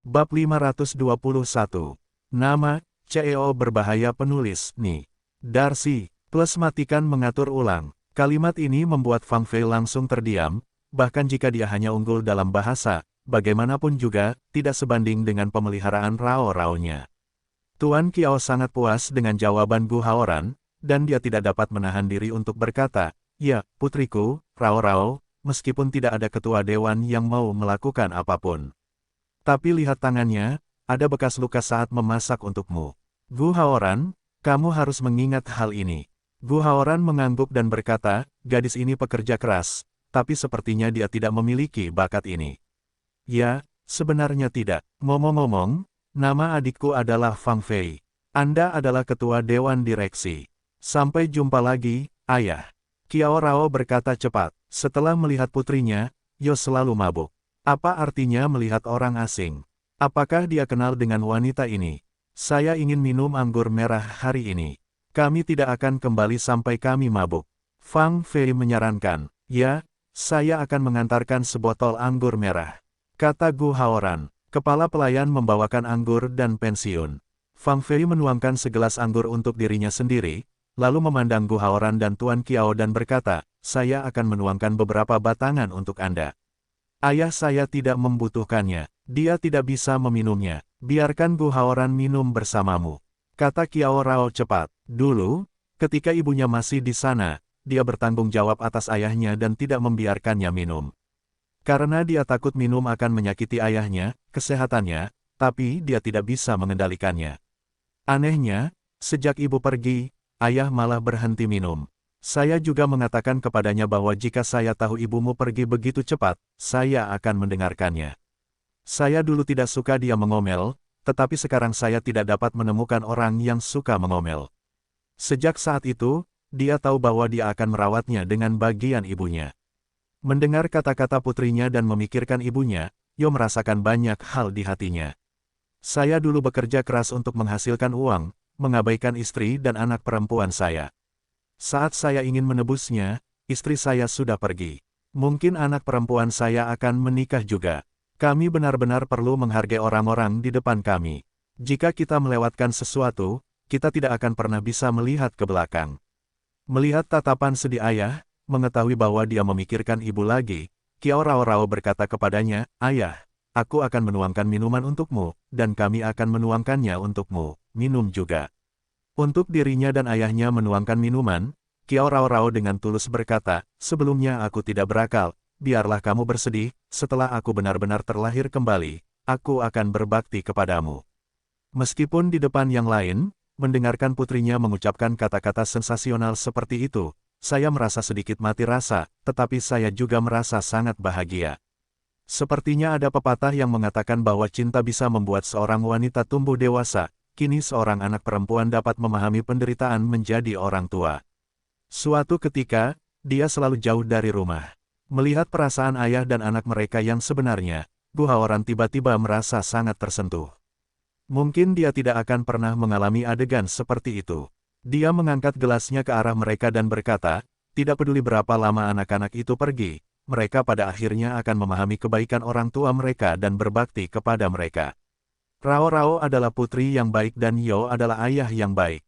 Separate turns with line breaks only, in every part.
Bab 521. Nama, CEO berbahaya penulis, Ni. Darcy, plus matikan mengatur ulang. Kalimat ini membuat Fang Fei langsung terdiam, bahkan jika dia hanya unggul dalam bahasa, bagaimanapun juga, tidak sebanding dengan pemeliharaan Rao-Rao-nya. Tuan Qiao sangat puas dengan jawaban Gu Haoran, dan dia tidak dapat menahan diri untuk berkata, "Ya, putriku, Rao-Rao, meskipun tidak ada ketua dewan yang mau melakukan apapun. Tapi lihat tangannya, ada bekas luka saat memasak untukmu." Gu Haoran, kamu harus mengingat hal ini. Gu Haoran mengangguk dan berkata, gadis ini pekerja keras, tapi sepertinya dia tidak memiliki bakat ini. Ya, sebenarnya tidak. Ngomong-ngomong, nama adikku adalah Fang Fei. Anda adalah ketua dewan direksi. Sampai jumpa lagi, ayah. Qiao Rao berkata cepat. Setelah melihat putrinya, Yo selalu mabuk. Apa artinya melihat orang asing? Apakah dia kenal dengan wanita ini? Saya ingin minum anggur merah hari ini. Kami tidak akan kembali sampai kami mabuk. Fang Fei menyarankan, ya, saya akan mengantarkan sebotol anggur merah. Kata Gu Haoran, kepala pelayan membawakan anggur dan pensiun. Fang Fei menuangkan segelas anggur untuk dirinya sendiri, lalu memandang Gu Haoran dan Tuan Qiao dan berkata, saya akan menuangkan beberapa batangan untuk Anda. Ayah saya tidak membutuhkannya, dia tidak bisa meminumnya, biarkan Gu Haoran minum bersamamu. Kata Qiao Rao cepat, dulu, ketika ibunya masih di sana, dia bertanggung jawab atas ayahnya dan tidak membiarkannya minum. Karena dia takut minum akan menyakiti ayahnya, kesehatannya, tapi dia tidak bisa mengendalikannya. Anehnya, sejak ibu pergi, ayah malah berhenti minum. Saya juga mengatakan kepadanya bahwa jika saya tahu ibumu pergi begitu cepat, saya akan mendengarkannya. Saya dulu tidak suka dia mengomel, tetapi sekarang saya tidak dapat menemukan orang yang suka mengomel. Sejak saat itu, dia tahu bahwa dia akan merawatnya dengan bagian ibunya. Mendengar kata-kata putrinya dan memikirkan ibunya, Yo merasakan banyak hal di hatinya. Saya dulu bekerja keras untuk menghasilkan uang, mengabaikan istri dan anak perempuan saya. Saat saya ingin menebusnya, istri saya sudah pergi. Mungkin anak perempuan saya akan menikah juga. Kami benar-benar perlu menghargai orang-orang di depan kami. Jika kita melewatkan sesuatu, kita tidak akan pernah bisa melihat ke belakang. Melihat tatapan sedih ayah, mengetahui bahwa dia memikirkan ibu lagi, Qiao Rao berkata kepadanya, ayah, aku akan menuangkan minuman untukmu, dan kami akan menuangkannya untukmu, minum juga. Untuk dirinya dan ayahnya menuangkan minuman, Qiao Rao dengan tulus berkata, sebelumnya aku tidak berakal, biarlah kamu bersedih, setelah aku benar-benar terlahir kembali, aku akan berbakti kepadamu. Meskipun di depan yang lain, mendengarkan putrinya mengucapkan kata-kata sensasional seperti itu, saya merasa sedikit mati rasa, tetapi saya juga merasa sangat bahagia. Sepertinya ada pepatah yang mengatakan bahwa cinta bisa membuat seorang wanita tumbuh dewasa, kini seorang anak perempuan dapat memahami penderitaan menjadi orang tua. Suatu ketika, dia selalu jauh dari rumah. Melihat perasaan ayah dan anak mereka yang sebenarnya, Gu Haoran tiba-tiba merasa sangat tersentuh. Mungkin dia tidak akan pernah mengalami adegan seperti itu. Dia mengangkat gelasnya ke arah mereka dan berkata, tidak peduli berapa lama anak-anak itu pergi, mereka pada akhirnya akan memahami kebaikan orang tua mereka dan berbakti kepada mereka. Rao adalah putri yang baik dan Yo adalah ayah yang baik.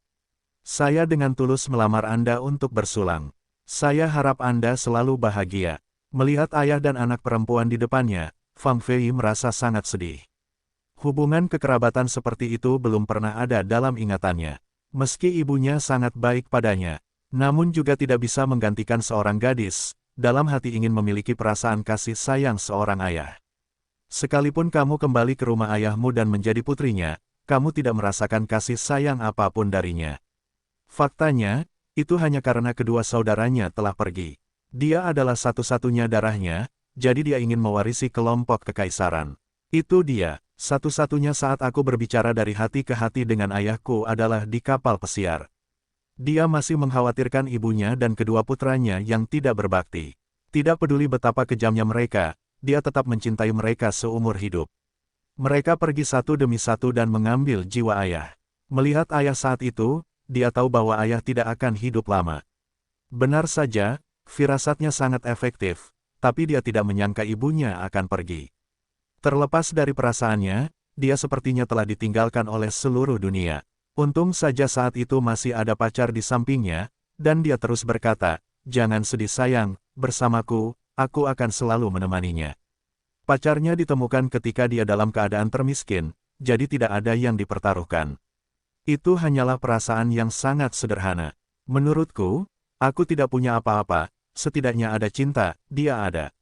Saya dengan tulus melamar Anda untuk bersulang. Saya harap Anda selalu bahagia. Melihat ayah dan anak perempuan di depannya, Fang Fei merasa sangat sedih. Hubungan kekerabatan seperti itu belum pernah ada dalam ingatannya. Meski ibunya sangat baik padanya, namun juga tidak bisa menggantikan seorang gadis, dalam hati ingin memiliki perasaan kasih sayang seorang ayah. Sekalipun kamu kembali ke rumah ayahmu dan menjadi putrinya, kamu tidak merasakan kasih sayang apapun darinya. Faktanya, itu hanya karena kedua saudaranya telah pergi. Dia adalah satu-satunya darahnya, jadi dia ingin mewarisi kelompok kekaisaran. Itu dia. Satu-satunya saat aku berbicara dari hati ke hati dengan ayahku adalah di kapal pesiar. Dia masih mengkhawatirkan ibunya dan kedua putranya yang tidak berbakti. Tidak peduli betapa kejamnya mereka, dia tetap mencintai mereka seumur hidup. Mereka pergi satu demi satu dan mengambil jiwa ayah. Melihat ayah saat itu, dia tahu bahwa ayah tidak akan hidup lama. Benar saja, firasatnya sangat efektif, tapi dia tidak menyangka ibunya akan pergi. Terlepas dari perasaannya, dia sepertinya telah ditinggalkan oleh seluruh dunia. Untung saja saat itu masih ada pacar di sampingnya, dan dia terus berkata, "Jangan sedih sayang, bersamaku, aku akan selalu menemaninya." Pacarnya ditemukan ketika dia dalam keadaan termiskin, jadi tidak ada yang dipertaruhkan. Itu hanyalah perasaan yang sangat sederhana. Menurutku, aku tidak punya apa-apa, setidaknya ada cinta, dia ada.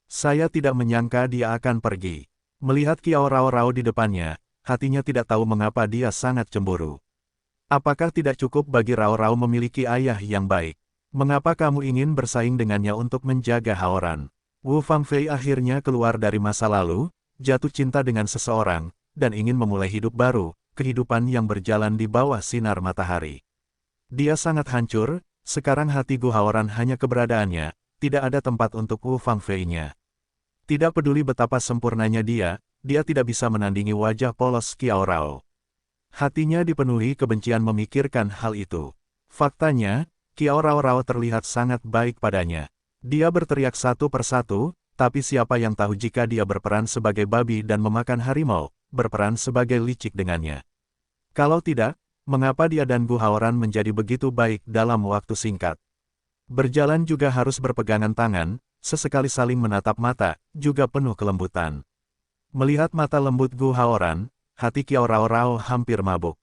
Saya tidak menyangka dia akan pergi. Melihat Kiao Rao Rao di depannya, hatinya tidak tahu mengapa dia sangat cemburu. Apakah tidak cukup bagi Rao Rao memiliki ayah yang baik? Mengapa kamu ingin bersaing dengannya untuk menjaga Haoran? Wu Fangfei akhirnya keluar dari masa lalu, jatuh cinta dengan seseorang, dan ingin memulai hidup baru, kehidupan yang berjalan di bawah sinar matahari. Dia sangat hancur, sekarang hati Gu Haoran hanya keberadaannya, tidak ada tempat untuk Wu Fangfei-nya. Tidak peduli betapa sempurnanya dia tidak bisa menandingi wajah polos Kiao Rao. Hatinya dipenuhi kebencian memikirkan hal itu. Faktanya, Kiao Rao Rao terlihat sangat baik padanya. Dia berteriak satu persatu, tapi siapa yang tahu jika dia berperan sebagai babi dan memakan harimau, berperan sebagai licik dengannya. Kalau tidak, mengapa dia dan Gu Haoran menjadi begitu baik dalam waktu singkat? Berjalan juga harus berpegangan tangan, sesekali saling menatap mata, juga penuh kelembutan. Melihat mata lembut Gu Haoran, hati Kiao Rao Rao hampir mabuk.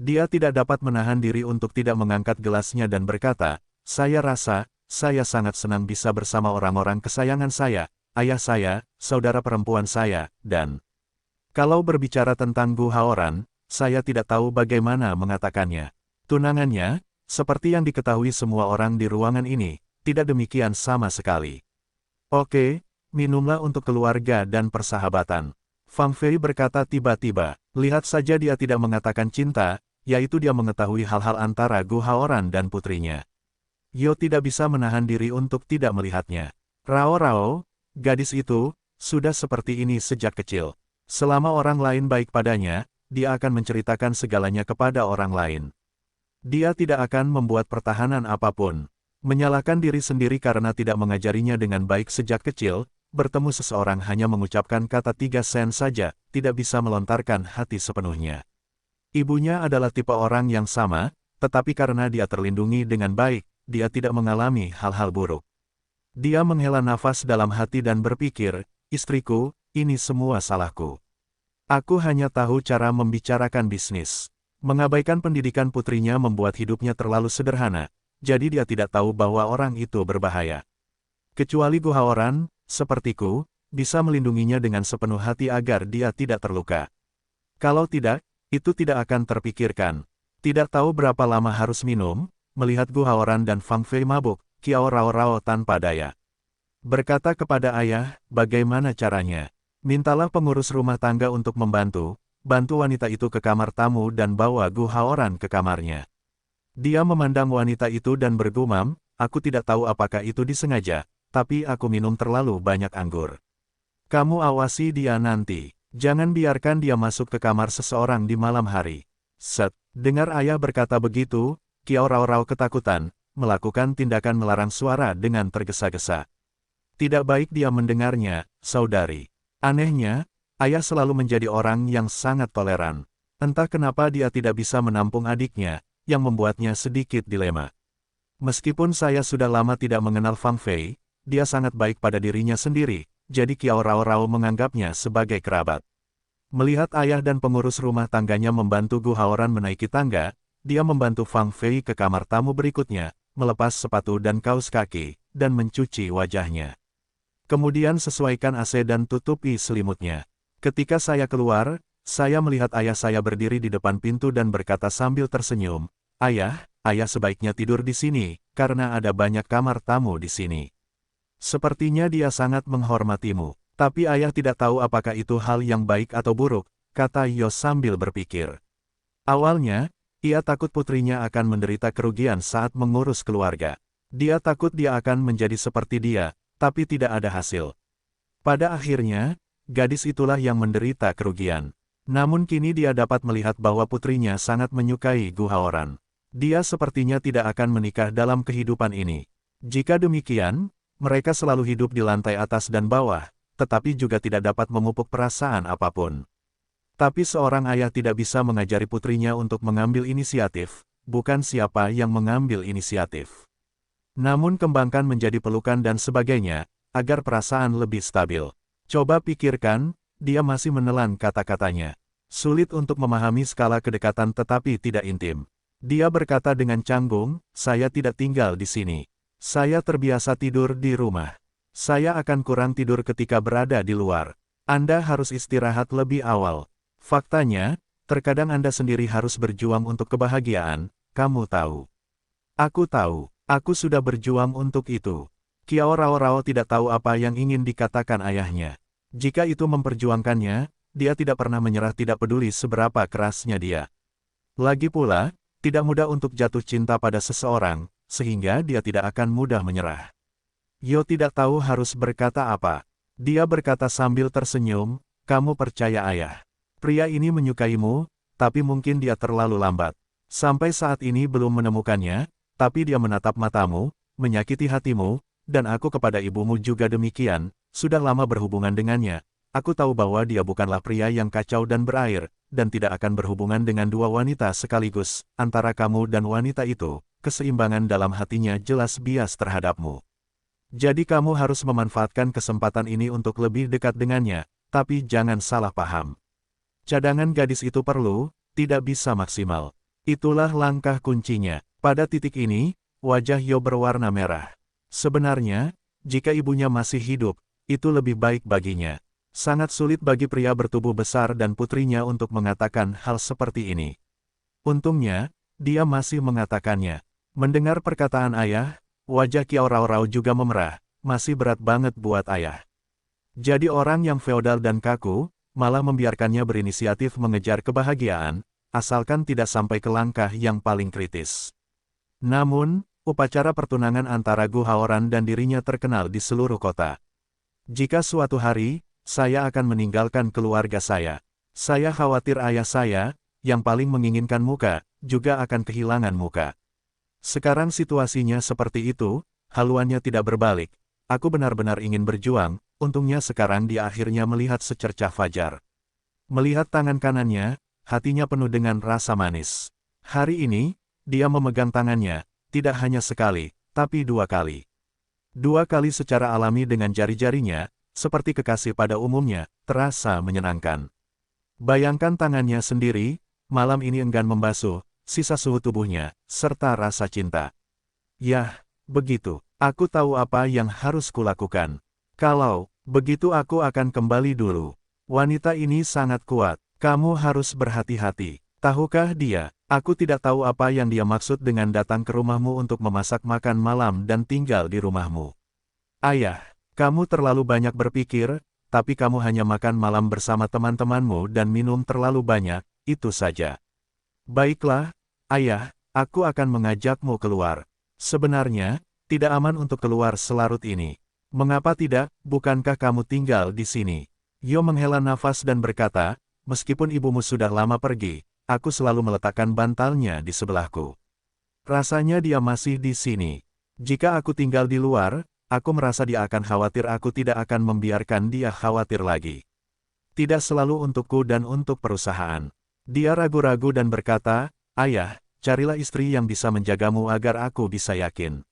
Dia tidak dapat menahan diri untuk tidak mengangkat gelasnya dan berkata, "Saya rasa, saya sangat senang bisa bersama orang-orang kesayangan saya, ayah saya, saudara perempuan saya, dan..." Kalau berbicara tentang Gu Haoran, saya tidak tahu bagaimana mengatakannya. Tunangannya, seperti yang diketahui semua orang di ruangan ini, tidak demikian sama sekali. "Oke, minumlah untuk keluarga dan persahabatan." Fang Fei berkata tiba-tiba, lihat saja dia tidak mengatakan cinta, yaitu dia mengetahui hal-hal antara Gu Haoran dan putrinya. Yo tidak bisa menahan diri untuk tidak melihatnya. Rao Rao, gadis itu, sudah seperti ini sejak kecil. Selama orang lain baik padanya, dia akan menceritakan segalanya kepada orang lain. Dia tidak akan membuat pertahanan apapun. Menyalahkan diri sendiri karena tidak mengajarinya dengan baik sejak kecil, bertemu seseorang hanya mengucapkan kata 3 sen saja, tidak bisa melontarkan hati sepenuhnya. Ibunya adalah tipe orang yang sama, tetapi karena dia terlindungi dengan baik, dia tidak mengalami hal-hal buruk. Dia menghela nafas dalam hati dan berpikir, "Istriku, ini semua salahku. Aku hanya tahu cara membicarakan bisnis." Mengabaikan pendidikan putrinya membuat hidupnya terlalu sederhana, jadi dia tidak tahu bahwa orang itu berbahaya. Kecuali Gu Haoran, sepertiku, bisa melindunginya dengan sepenuh hati agar dia tidak terluka. Kalau tidak, itu tidak akan terpikirkan. Tidak tahu berapa lama harus minum, melihat Gu Haoran dan Fang Fei mabuk, Kiao Rao Rao tanpa daya berkata kepada ayah, "Bagaimana caranya? Mintalah pengurus rumah tangga untuk membantu, bantu wanita itu ke kamar tamu dan bawa Gu Haoran ke kamarnya." Dia memandang wanita itu dan bergumam, "Aku tidak tahu apakah itu disengaja, tapi aku minum terlalu banyak anggur. Kamu awasi dia nanti. Jangan biarkan dia masuk ke kamar seseorang di malam hari." Set, dengar ayah berkata begitu, Kiao Rao Rao ketakutan, melakukan tindakan melarang suara dengan tergesa-gesa. Tidak baik dia mendengarnya, saudari. Anehnya, ayah selalu menjadi orang yang sangat toleran. Entah kenapa dia tidak bisa menampung adiknya, yang membuatnya sedikit dilema. Meskipun saya sudah lama tidak mengenal Fang Fei, dia sangat baik pada dirinya sendiri, jadi Kiao Rao Rao menganggapnya sebagai kerabat. Melihat ayah dan pengurus rumah tangganya membantu Gu Haoran menaiki tangga, dia membantu Fang Fei ke kamar tamu berikutnya, melepas sepatu dan kaus kaki, dan mencuci wajahnya. Kemudian sesuaikan AC dan tutupi selimutnya. Ketika saya keluar, saya melihat ayah saya berdiri di depan pintu dan berkata sambil tersenyum, "Ayah, ayah sebaiknya tidur di sini, karena ada banyak kamar tamu di sini. Sepertinya dia sangat menghormatimu." Tapi ayah tidak tahu apakah itu hal yang baik atau buruk, kata Yo sambil berpikir. Awalnya, ia takut putrinya akan menderita kerugian saat mengurus keluarga. Dia takut dia akan menjadi seperti dia, tapi tidak ada hasil. Pada akhirnya, gadis itulah yang menderita kerugian. Namun kini dia dapat melihat bahwa putrinya sangat menyukai Gu Haoran. Dia sepertinya tidak akan menikah dalam kehidupan ini. Jika demikian, mereka selalu hidup di lantai atas dan bawah, tetapi juga tidak dapat memupuk perasaan apapun. Tapi seorang ayah tidak bisa mengajari putrinya untuk mengambil inisiatif, bukan siapa yang mengambil inisiatif. Namun kembangkan menjadi pelukan dan sebagainya, agar perasaan lebih stabil. Coba pikirkan, dia masih menelan kata-katanya. Sulit untuk memahami skala kedekatan tetapi tidak intim. Dia berkata dengan canggung, saya tidak tinggal di sini. Saya terbiasa tidur di rumah. Saya akan kurang tidur ketika berada di luar. Anda harus istirahat lebih awal. Faktanya, terkadang Anda sendiri harus berjuang untuk kebahagiaan, kamu tahu. Aku tahu, aku sudah berjuang untuk itu. Kiao Rao tidak tahu apa yang ingin dikatakan ayahnya. Jika itu memperjuangkannya, dia tidak pernah menyerah tidak peduli seberapa kerasnya dia. Lagi pula, tidak mudah untuk jatuh cinta pada seseorang, sehingga dia tidak akan mudah menyerah. Yo tidak tahu harus berkata apa. Dia berkata sambil tersenyum, kamu percaya ayah. Pria ini menyukaimu, tapi mungkin dia terlalu lambat. Sampai saat ini belum menemukannya, tapi dia menatap matamu, menyakiti hatimu, dan aku kepada ibumu juga demikian, sudah lama berhubungan dengannya. Aku tahu bahwa dia bukanlah pria yang kacau dan berair, dan tidak akan berhubungan dengan dua wanita sekaligus. Antara kamu dan wanita itu, keseimbangan dalam hatinya jelas bias terhadapmu. Jadi kamu harus memanfaatkan kesempatan ini untuk lebih dekat dengannya, tapi jangan salah paham. Cadangan gadis itu perlu, tidak bisa maksimal. Itulah langkah kuncinya. Pada titik ini, wajah Yo berwarna merah. Sebenarnya, jika ibunya masih hidup, itu lebih baik baginya. Sangat sulit bagi pria bertubuh besar dan putrinya untuk mengatakan hal seperti ini. Untungnya, dia masih mengatakannya. Mendengar perkataan ayah, wajah Kiao Rao juga memerah, masih berat banget buat ayah. Jadi orang yang feodal dan kaku, malah membiarkannya berinisiatif mengejar kebahagiaan, asalkan tidak sampai ke langkah yang paling kritis. Namun, upacara pertunangan antara Gu Haoran dan dirinya terkenal di seluruh kota. Jika suatu hari, saya akan meninggalkan keluarga saya khawatir ayah saya, yang paling menginginkan muka, juga akan kehilangan muka. Sekarang situasinya seperti itu, haluannya tidak berbalik. Aku benar-benar ingin berjuang, untungnya sekarang dia akhirnya melihat secercah fajar. Melihat tangan kanannya, hatinya penuh dengan rasa manis. Hari ini, dia memegang tangannya, tidak hanya sekali, tapi 2 kali. 2 kali secara alami dengan jari-jarinya, seperti kekasih pada umumnya, terasa menyenangkan. Bayangkan tangannya sendiri, malam ini enggan membasuh, sisa suhu tubuhnya, serta rasa cinta. Yah, begitu. Aku tahu apa yang harus kulakukan. Kalau begitu aku akan kembali dulu. Wanita ini sangat kuat. Kamu harus berhati-hati. Tahukah dia, aku tidak tahu apa yang dia maksud dengan datang ke rumahmu untuk memasak makan malam dan tinggal di rumahmu. Ayah, kamu terlalu banyak berpikir, tapi kamu hanya makan malam bersama teman-temanmu dan minum terlalu banyak, itu saja. Baiklah, ayah, aku akan mengajakmu keluar. Sebenarnya, tidak aman untuk keluar selarut ini. Mengapa tidak, bukankah kamu tinggal di sini? Yo menghela nafas dan berkata, meskipun ibumu sudah lama pergi, aku selalu meletakkan bantalnya di sebelahku. Rasanya dia masih di sini. Jika aku tinggal di luar, aku merasa dia akan khawatir aku tidak akan membiarkan dia khawatir lagi. Tidak selalu untukku dan untuk perusahaan. Dia ragu-ragu dan berkata, ayah, carilah istri yang bisa menjagamu agar aku bisa yakin.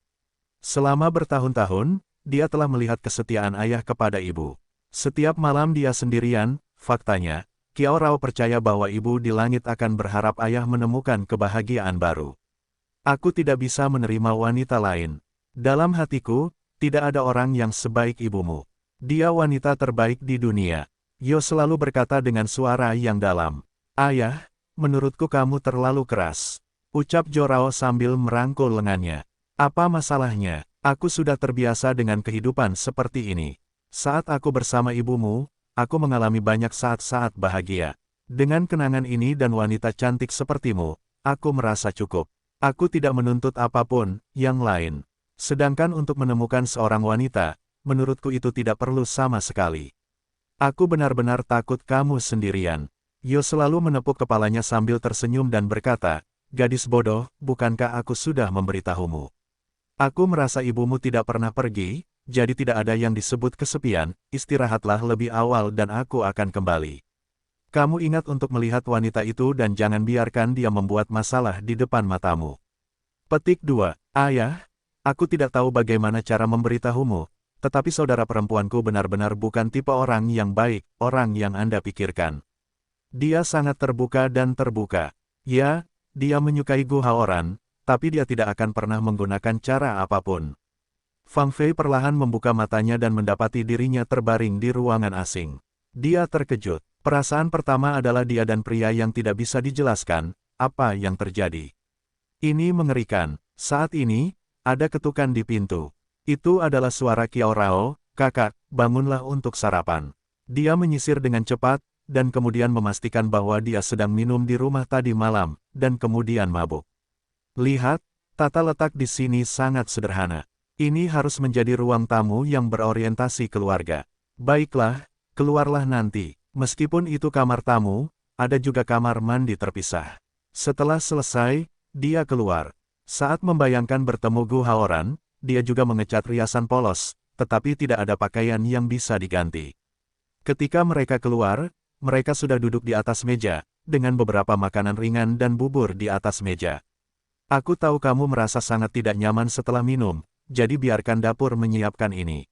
Selama bertahun-tahun, dia telah melihat kesetiaan ayah kepada ibu. Setiap malam dia sendirian, faktanya, Kiao Rao percaya bahwa ibu di langit akan berharap ayah menemukan kebahagiaan baru. Aku tidak bisa menerima wanita lain. Dalam hatiku, tidak ada orang yang sebaik ibumu. Dia wanita terbaik di dunia. Yo selalu berkata dengan suara yang dalam. Ayah, menurutku kamu terlalu keras. Ucap Jo Rao sambil merangkul lengannya. Apa masalahnya? Aku sudah terbiasa dengan kehidupan seperti ini. Saat aku bersama ibumu, aku mengalami banyak saat-saat bahagia. Dengan kenangan ini dan wanita cantik sepertimu, aku merasa cukup. Aku tidak menuntut apapun yang lain. Sedangkan untuk menemukan seorang wanita, menurutku itu tidak perlu sama sekali. Aku benar-benar takut kamu sendirian. Yo selalu menepuk kepalanya sambil tersenyum dan berkata, gadis bodoh, bukankah aku sudah memberitahumu? Aku merasa ibumu tidak pernah pergi, jadi tidak ada yang disebut kesepian, istirahatlah lebih awal dan aku akan kembali. Kamu ingat untuk melihat wanita itu dan jangan biarkan dia membuat masalah di depan matamu. Petik 2. Ayah, aku tidak tahu bagaimana cara memberitahumu, tetapi saudara perempuanku benar-benar bukan tipe orang yang baik, orang yang Anda pikirkan. Dia sangat terbuka dan terbuka. Ya, dia menyukai Gu Haoran, tapi dia tidak akan pernah menggunakan cara apapun. Fang Fei perlahan membuka matanya dan mendapati dirinya terbaring di ruangan asing. Dia terkejut. Perasaan pertama adalah dia dan pria yang tidak bisa dijelaskan, apa yang terjadi. Ini mengerikan. Saat ini, ada ketukan di pintu. Itu adalah suara Qiao Rao, kakak, bangunlah untuk sarapan. Dia menyisir dengan cepat, dan kemudian memastikan bahwa dia sedang minum di rumah tadi malam, dan kemudian mabuk. Lihat, tata letak di sini sangat sederhana. Ini harus menjadi ruang tamu yang berorientasi keluarga. Baiklah, keluarlah nanti. Meskipun itu kamar tamu, ada juga kamar mandi terpisah. Setelah selesai, dia keluar. Saat membayangkan bertemu Gu Haoran, dia juga mengecat riasan polos, tetapi tidak ada pakaian yang bisa diganti. Ketika mereka keluar, mereka sudah duduk di atas meja, dengan beberapa makanan ringan dan bubur di atas meja. Aku tahu kamu merasa sangat tidak nyaman setelah minum, jadi biarkan dapur menyiapkan ini.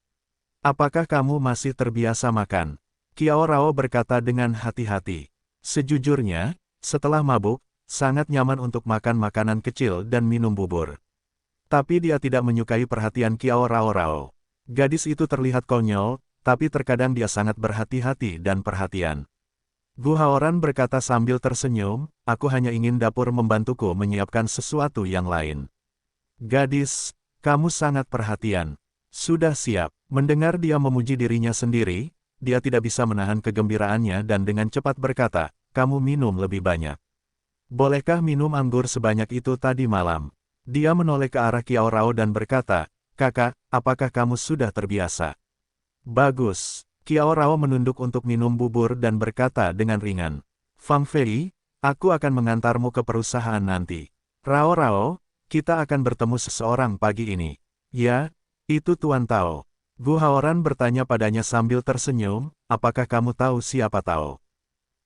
Apakah kamu masih terbiasa makan? Qiao Rao berkata dengan hati-hati. Sejujurnya, setelah mabuk, sangat nyaman untuk makan makanan kecil dan minum bubur. Tapi dia tidak menyukai perhatian Qiao Rao. Gadis itu terlihat konyol, tapi terkadang dia sangat berhati-hati dan perhatian. Gu Haoran berkata sambil tersenyum, aku hanya ingin dapur membantuku menyiapkan sesuatu yang lain. Gadis, kamu sangat perhatian. Sudah siap. Mendengar dia memuji dirinya sendiri, dia tidak bisa menahan kegembiraannya dan dengan cepat berkata, kamu minum lebih banyak. Bolehkah minum anggur sebanyak itu tadi malam? Dia menoleh ke arah Qiao Rao dan berkata, kakak, apakah kamu sudah terbiasa? Bagus. Qiao Rao menunduk untuk minum bubur dan berkata dengan ringan. Fang Fei, aku akan mengantarmu ke perusahaan nanti. Rao, kita akan bertemu seseorang pagi ini. Ya, itu Tuan Tao. Gu Haoran bertanya padanya sambil tersenyum, apakah kamu tahu siapa Tao?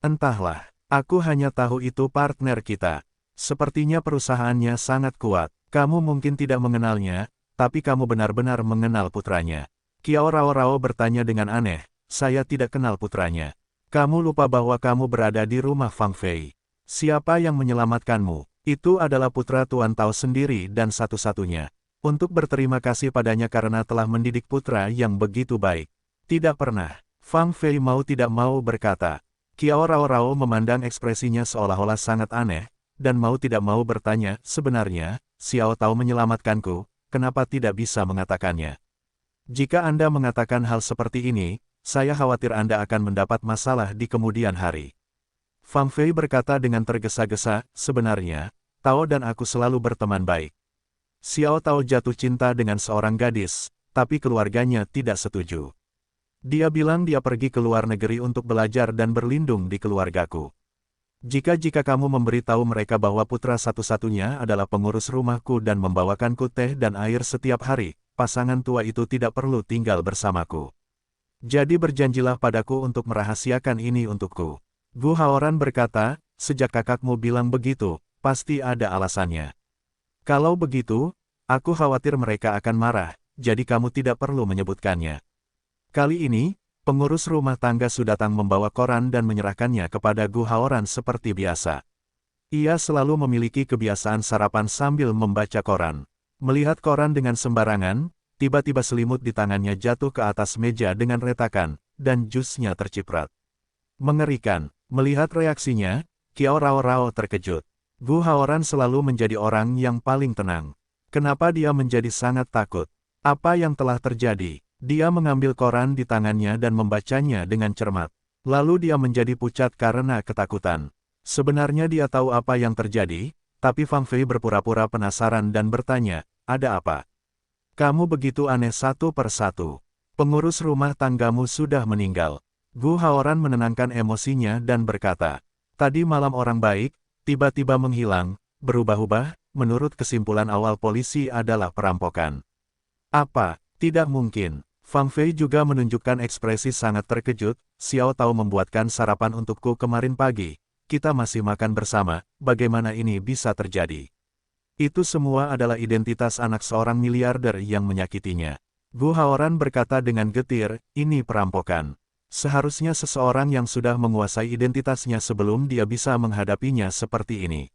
Entahlah, aku hanya tahu itu partner kita. Sepertinya perusahaannya sangat kuat. Kamu mungkin tidak mengenalnya, tapi kamu benar-benar mengenal putranya. Qiao Rao bertanya dengan aneh, saya tidak kenal putranya. Kamu lupa bahwa kamu berada di rumah Fang Fei. Siapa yang menyelamatkanmu? Itu adalah putra Tuan Tao sendiri dan satu-satunya. Untuk berterima kasih padanya karena telah mendidik putra yang begitu baik. Tidak pernah. Fang Fei mau tidak mau berkata. Qiao Rao memandang ekspresinya seolah-olah sangat aneh, dan mau tidak mau bertanya, sebenarnya, Xiao Tao menyelamatkanku, kenapa tidak bisa mengatakannya? Jika Anda mengatakan hal seperti ini, saya khawatir Anda akan mendapat masalah di kemudian hari. Fang Fei berkata dengan tergesa-gesa, sebenarnya, Tao dan aku selalu berteman baik. Xiao Tao jatuh cinta dengan seorang gadis, tapi keluarganya tidak setuju. Dia bilang dia pergi ke luar negeri untuk belajar dan berlindung di keluargaku. Jika kamu memberitahu mereka bahwa putra satu-satunya adalah pengurus rumahku dan membawakanku teh dan air setiap hari, pasangan tua itu tidak perlu tinggal bersamaku. Jadi berjanjilah padaku untuk merahasiakan ini untukku. Gu Haoran berkata, sejak kakakmu bilang begitu, pasti ada alasannya. Kalau begitu, aku khawatir mereka akan marah, jadi kamu tidak perlu menyebutkannya. Kali ini, pengurus rumah tangga sudah datang membawa koran dan menyerahkannya kepada Gu Haoran seperti biasa. Ia selalu memiliki kebiasaan sarapan sambil membaca koran. Melihat koran dengan sembarangan, tiba-tiba selimut di tangannya jatuh ke atas meja dengan retakan, dan jusnya terciprat. Mengerikan, melihat reaksinya, Qiao Rao terkejut. Gu Haoran selalu menjadi orang yang paling tenang. Kenapa dia menjadi sangat takut? Apa yang telah terjadi? Dia mengambil koran di tangannya dan membacanya dengan cermat. Lalu dia menjadi pucat karena ketakutan. Sebenarnya dia tahu apa yang terjadi, tapi Fang Fei berpura-pura penasaran dan bertanya, ada apa? Kamu begitu aneh satu persatu. Pengurus rumah tanggamu sudah meninggal. Gu Haoran menenangkan emosinya dan berkata, tadi malam orang baik, tiba-tiba menghilang, berubah-ubah, menurut kesimpulan awal polisi adalah perampokan. Apa? Tidak mungkin. Fang Fei juga menunjukkan ekspresi sangat terkejut, Xiao Tao membuatkan sarapan untukku kemarin pagi. Kita masih makan bersama, bagaimana ini bisa terjadi? Itu semua adalah identitas anak seorang miliarder yang menyakitinya. Gu Haoran berkata dengan getir, ini perampokan. Seharusnya seseorang yang sudah menguasai identitasnya sebelum dia bisa menghadapinya seperti ini.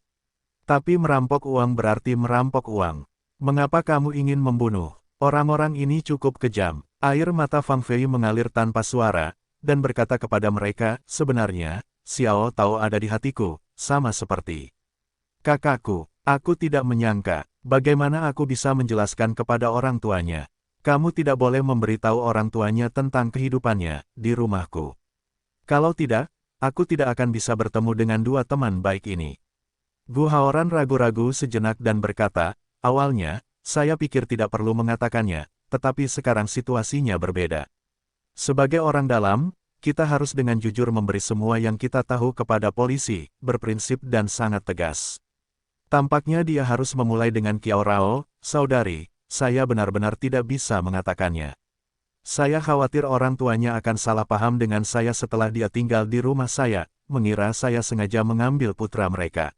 Tapi merampok uang berarti merampok uang. Mengapa kamu ingin membunuh? Orang-orang ini cukup kejam. Air mata Fang Fei mengalir tanpa suara, dan berkata kepada mereka, sebenarnya, Xiao Tao ada di hatiku, sama seperti kakakku. Aku tidak menyangka, bagaimana aku bisa menjelaskan kepada orang tuanya. Kamu tidak boleh memberitahu orang tuanya tentang kehidupannya di rumahku. Kalau tidak, aku tidak akan bisa bertemu dengan dua teman baik ini. Gu Haoran ragu-ragu sejenak dan berkata, awalnya, saya pikir tidak perlu mengatakannya, tetapi sekarang situasinya berbeda. Sebagai orang dalam, kita harus dengan jujur memberi semua yang kita tahu kepada polisi, berprinsip dan sangat tegas. Tampaknya dia harus memulai dengan Qiao Rao, saudari, saya benar-benar tidak bisa mengatakannya. Saya khawatir orang tuanya akan salah paham dengan saya setelah dia tinggal di rumah saya, mengira saya sengaja mengambil putra mereka.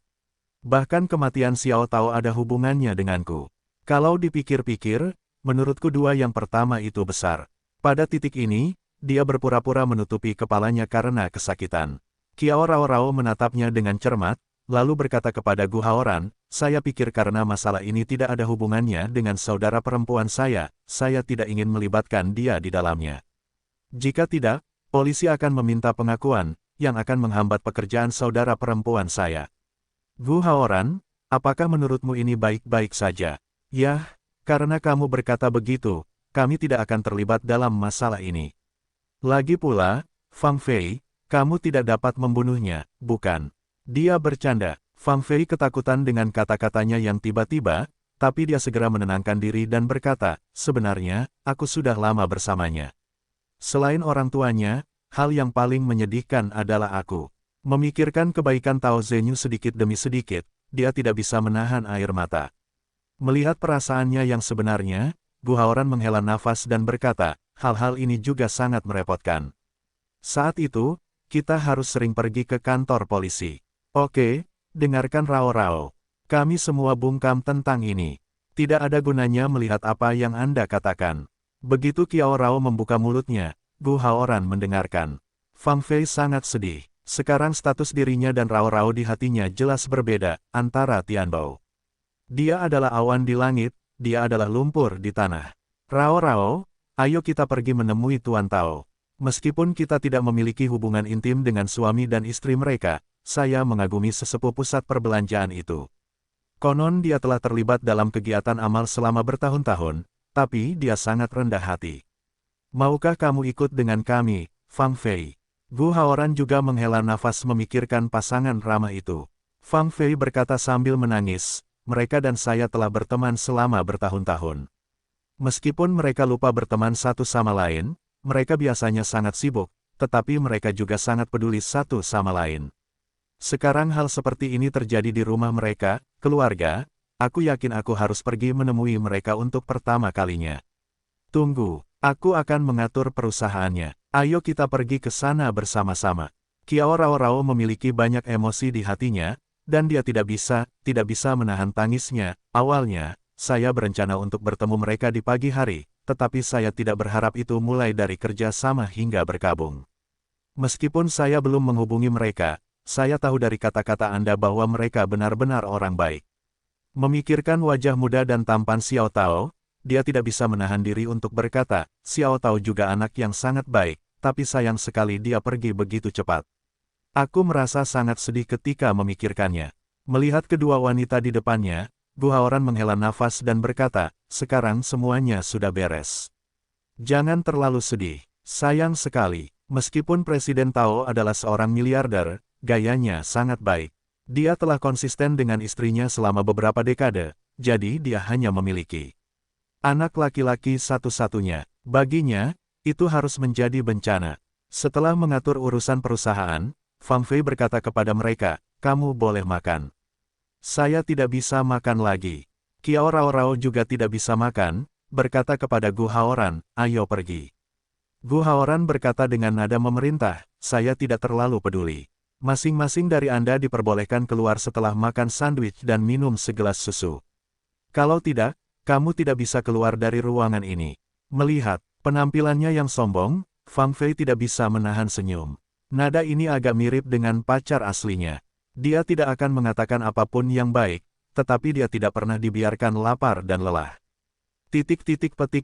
Bahkan kematian Xiao Tao ada hubungannya denganku. Kalau dipikir-pikir, menurutku dua yang pertama itu besar. Pada titik ini, dia berpura-pura menutupi kepalanya karena kesakitan. Qiao Rao menatapnya dengan cermat, lalu berkata kepada Gu Haoran, saya pikir karena masalah ini tidak ada hubungannya dengan saudara perempuan saya tidak ingin melibatkan dia di dalamnya. Jika tidak, polisi akan meminta pengakuan, yang akan menghambat pekerjaan saudara perempuan saya. Gu Haoran, apakah menurutmu ini baik-baik saja? Yah, karena kamu berkata begitu, kami tidak akan terlibat dalam masalah ini. Lagi pula, Fang Fei, kamu tidak dapat membunuhnya, bukan? Dia bercanda. Fang Fei ketakutan dengan kata-katanya yang tiba-tiba, tapi dia segera menenangkan diri dan berkata, sebenarnya, aku sudah lama bersamanya. Selain orang tuanya, hal yang paling menyedihkan adalah aku. Memikirkan kebaikan Tao Zhenyu sedikit demi sedikit, dia tidak bisa menahan air mata. Melihat perasaannya yang sebenarnya, Gu Haoran menghela nafas dan berkata, hal-hal ini juga sangat merepotkan. Saat itu, kita harus sering pergi ke kantor polisi. Oke, dengarkan Rao. Kami semua bungkam tentang ini. Tidak ada gunanya melihat apa yang Anda katakan. Begitu Qiao Rao membuka mulutnya, Gu Haoran mendengarkan. Fang Fei sangat sedih. Sekarang status dirinya dan Rao di hatinya jelas berbeda, antara Tianbao. Dia adalah awan di langit, dia adalah lumpur di tanah. Rao, ayo kita pergi menemui Tuan Tao. Meskipun kita tidak memiliki hubungan intim dengan suami dan istri mereka, saya mengagumi sesepuh pusat perbelanjaan itu. Konon dia telah terlibat dalam kegiatan amal selama bertahun-tahun, tapi dia sangat rendah hati. Maukah kamu ikut dengan kami, Fang Fei? Gu Haoran juga menghela nafas memikirkan pasangan ramah itu. Fang Fei berkata sambil menangis, mereka dan saya telah berteman selama bertahun-tahun. Meskipun mereka lupa berteman satu sama lain, mereka biasanya sangat sibuk, tetapi mereka juga sangat peduli satu sama lain. Sekarang hal seperti ini terjadi di rumah mereka, keluarga, aku yakin aku harus pergi menemui mereka untuk pertama kalinya. Tunggu, aku akan mengatur perusahaannya. Ayo kita pergi ke sana bersama-sama. Qiao Rao memiliki banyak emosi di hatinya, dan dia tidak bisa menahan tangisnya. Awalnya, saya berencana untuk bertemu mereka di pagi hari, tetapi saya tidak berharap itu mulai dari kerja sama hingga berkabung. Meskipun saya belum menghubungi mereka, saya tahu dari kata-kata Anda bahwa mereka benar-benar orang baik. Memikirkan wajah muda dan tampan Xiao Tao, dia tidak bisa menahan diri untuk berkata, Xiao Tao juga anak yang sangat baik, tapi sayang sekali dia pergi begitu cepat. Aku merasa sangat sedih ketika memikirkannya. Melihat kedua wanita di depannya, Gu Haoran menghela nafas dan berkata, sekarang semuanya sudah beres. Jangan terlalu sedih. Sayang sekali, meskipun Presiden Tao adalah seorang miliarder, gayanya sangat baik. Dia telah konsisten dengan istrinya selama beberapa dekade, jadi dia hanya memiliki anak laki-laki satu-satunya. Baginya, itu harus menjadi bencana. Setelah mengatur urusan perusahaan, Fang Fei berkata kepada mereka, kamu boleh makan. Saya tidak bisa makan lagi. Qiao Rao juga tidak bisa makan, berkata kepada Gu Haoran, ayo pergi. Gu Haoran berkata dengan nada memerintah, saya tidak terlalu peduli. Masing-masing dari Anda diperbolehkan keluar setelah makan sandwich dan minum segelas susu. Kalau tidak, kamu tidak bisa keluar dari ruangan ini. Melihat penampilannya yang sombong, Fang Fei tidak bisa menahan senyum. Nada ini agak mirip dengan pacar aslinya. Dia tidak akan mengatakan apapun yang baik, tetapi dia tidak pernah dibiarkan lapar dan lelah. Petik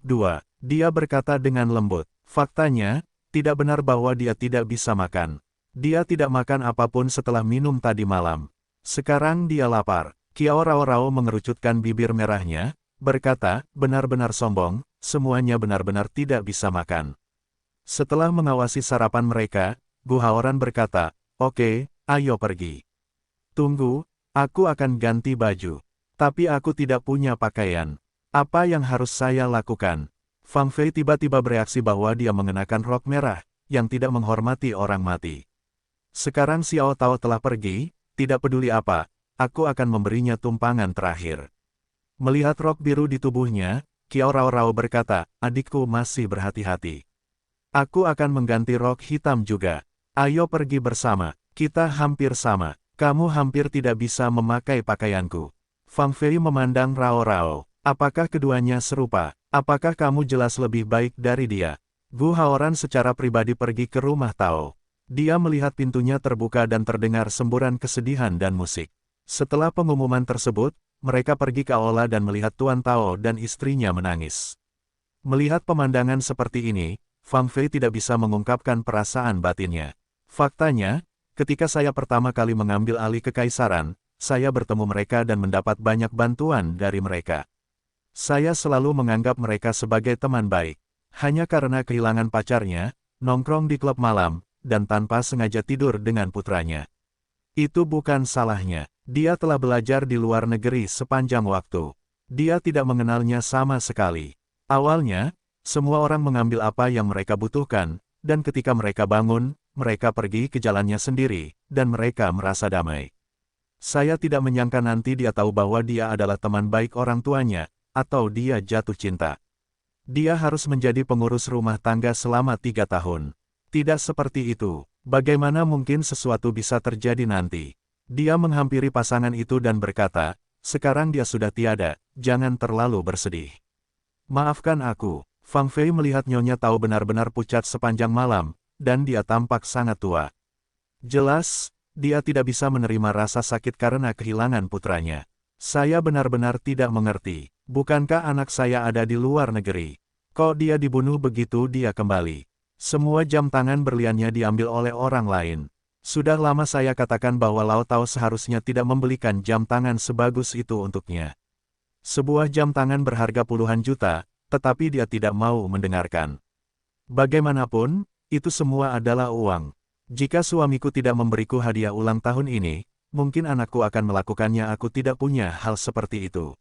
2. Dia berkata dengan lembut. Faktanya, tidak benar bahwa dia tidak bisa makan. Dia tidak makan apapun setelah minum tadi malam. Sekarang dia lapar. Kiao Rao mengerucutkan bibir merahnya, berkata, benar-benar sombong, semuanya benar-benar tidak bisa makan. Setelah mengawasi sarapan mereka, Gu Haoran berkata, oke, ayo pergi. Tunggu, aku akan ganti baju. Tapi aku tidak punya pakaian. Apa yang harus saya lakukan? Fang Fei tiba-tiba bereaksi bahwa dia mengenakan rok merah, yang tidak menghormati orang mati. Sekarang Xiao Tao telah pergi, tidak peduli apa, aku akan memberinya tumpangan terakhir. Melihat rok biru di tubuhnya, Kiao Rao berkata, adikku masih berhati-hati. Aku akan mengganti rok hitam juga. Ayo pergi bersama, kita hampir sama. Kamu hampir tidak bisa memakai pakaianku. Fang Fei memandang Rao. Apakah keduanya serupa? Apakah kamu jelas lebih baik dari dia? Gu Haoran secara pribadi pergi ke rumah Tao. Dia melihat pintunya terbuka dan terdengar semburan kesedihan dan musik. Setelah pengumuman tersebut, mereka pergi ke aula dan melihat Tuan Tao dan istrinya menangis. Melihat pemandangan seperti ini, Fang Fei tidak bisa mengungkapkan perasaan batinnya. Faktanya, ketika saya pertama kali mengambil alih kekaisaran, saya bertemu mereka dan mendapat banyak bantuan dari mereka. Saya selalu menganggap mereka sebagai teman baik. Hanya karena kehilangan pacarnya, nongkrong di klub malam, dan tanpa sengaja tidur dengan putranya. Itu bukan salahnya. Dia telah belajar di luar negeri sepanjang waktu. Dia tidak mengenalnya sama sekali. Awalnya, semua orang mengambil apa yang mereka butuhkan, dan ketika mereka bangun, mereka pergi ke jalannya sendiri, dan mereka merasa damai. Saya tidak menyangka nanti dia tahu bahwa dia adalah teman baik orang tuanya, atau dia jatuh cinta. Dia harus menjadi pengurus rumah tangga selama 3 tahun. Tidak seperti itu. Bagaimana mungkin sesuatu bisa terjadi nanti? Dia menghampiri pasangan itu dan berkata, sekarang dia sudah tiada, jangan terlalu bersedih. Maafkan aku. Fang Fei melihat Nyonya Tao benar-benar pucat sepanjang malam, dan dia tampak sangat tua. Jelas, dia tidak bisa menerima rasa sakit karena kehilangan putranya. Saya benar-benar tidak mengerti. Bukankah anak saya ada di luar negeri? Kok dia dibunuh begitu dia kembali? Semua jam tangan berliannya diambil oleh orang lain. Sudah lama saya katakan bahwa Lao Tao seharusnya tidak membelikan jam tangan sebagus itu untuknya. Sebuah jam tangan berharga puluhan juta, tetapi dia tidak mau mendengarkan. Bagaimanapun, itu semua adalah uang. Jika suamiku tidak memberiku hadiah ulang tahun ini, mungkin anakku akan melakukannya. Aku tidak punya hal seperti itu.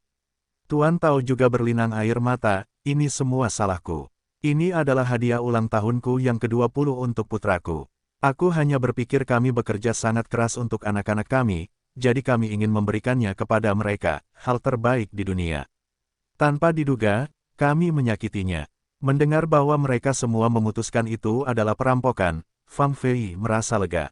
Tuan Tao juga berlinang air mata, ini semua salahku. Ini adalah hadiah ulang tahunku yang ke-20 untuk putraku. Aku hanya berpikir kami bekerja sangat keras untuk anak-anak kami, jadi kami ingin memberikannya kepada mereka, hal terbaik di dunia. Tanpa diduga, kami menyakitinya. Mendengar bahwa mereka semua memutuskan itu adalah perampokan, Fang Fei merasa lega.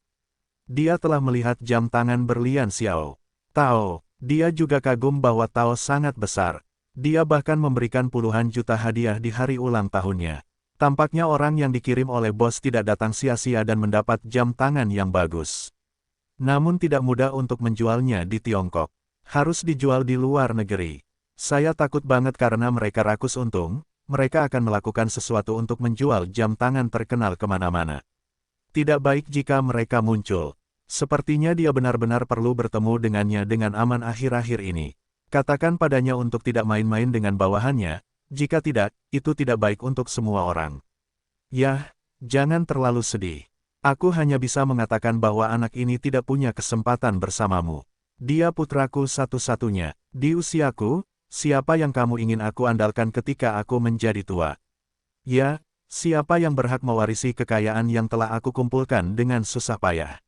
Dia telah melihat jam tangan berlian Xiao Tao. Dia juga kagum bahwa Tao sangat besar. Dia bahkan memberikan puluhan juta hadiah di hari ulang tahunnya. Tampaknya orang yang dikirim oleh bos tidak datang sia-sia dan mendapat jam tangan yang bagus. Namun tidak mudah untuk menjualnya di Tiongkok. Harus dijual di luar negeri. Saya takut banget karena mereka rakus untung, mereka akan melakukan sesuatu untuk menjual jam tangan terkenal kemana-mana. Tidak baik jika mereka muncul. Sepertinya dia benar-benar perlu bertemu dengannya dengan aman akhir-akhir ini. Katakan padanya untuk tidak main-main dengan bawahannya, jika tidak, itu tidak baik untuk semua orang. Yah, jangan terlalu sedih. Aku hanya bisa mengatakan bahwa anak ini tidak punya kesempatan bersamamu. Dia putraku satu-satunya. Di usiaku, siapa yang kamu ingin aku andalkan ketika aku menjadi tua? Ya, siapa yang berhak mewarisi kekayaan yang telah aku kumpulkan dengan susah payah?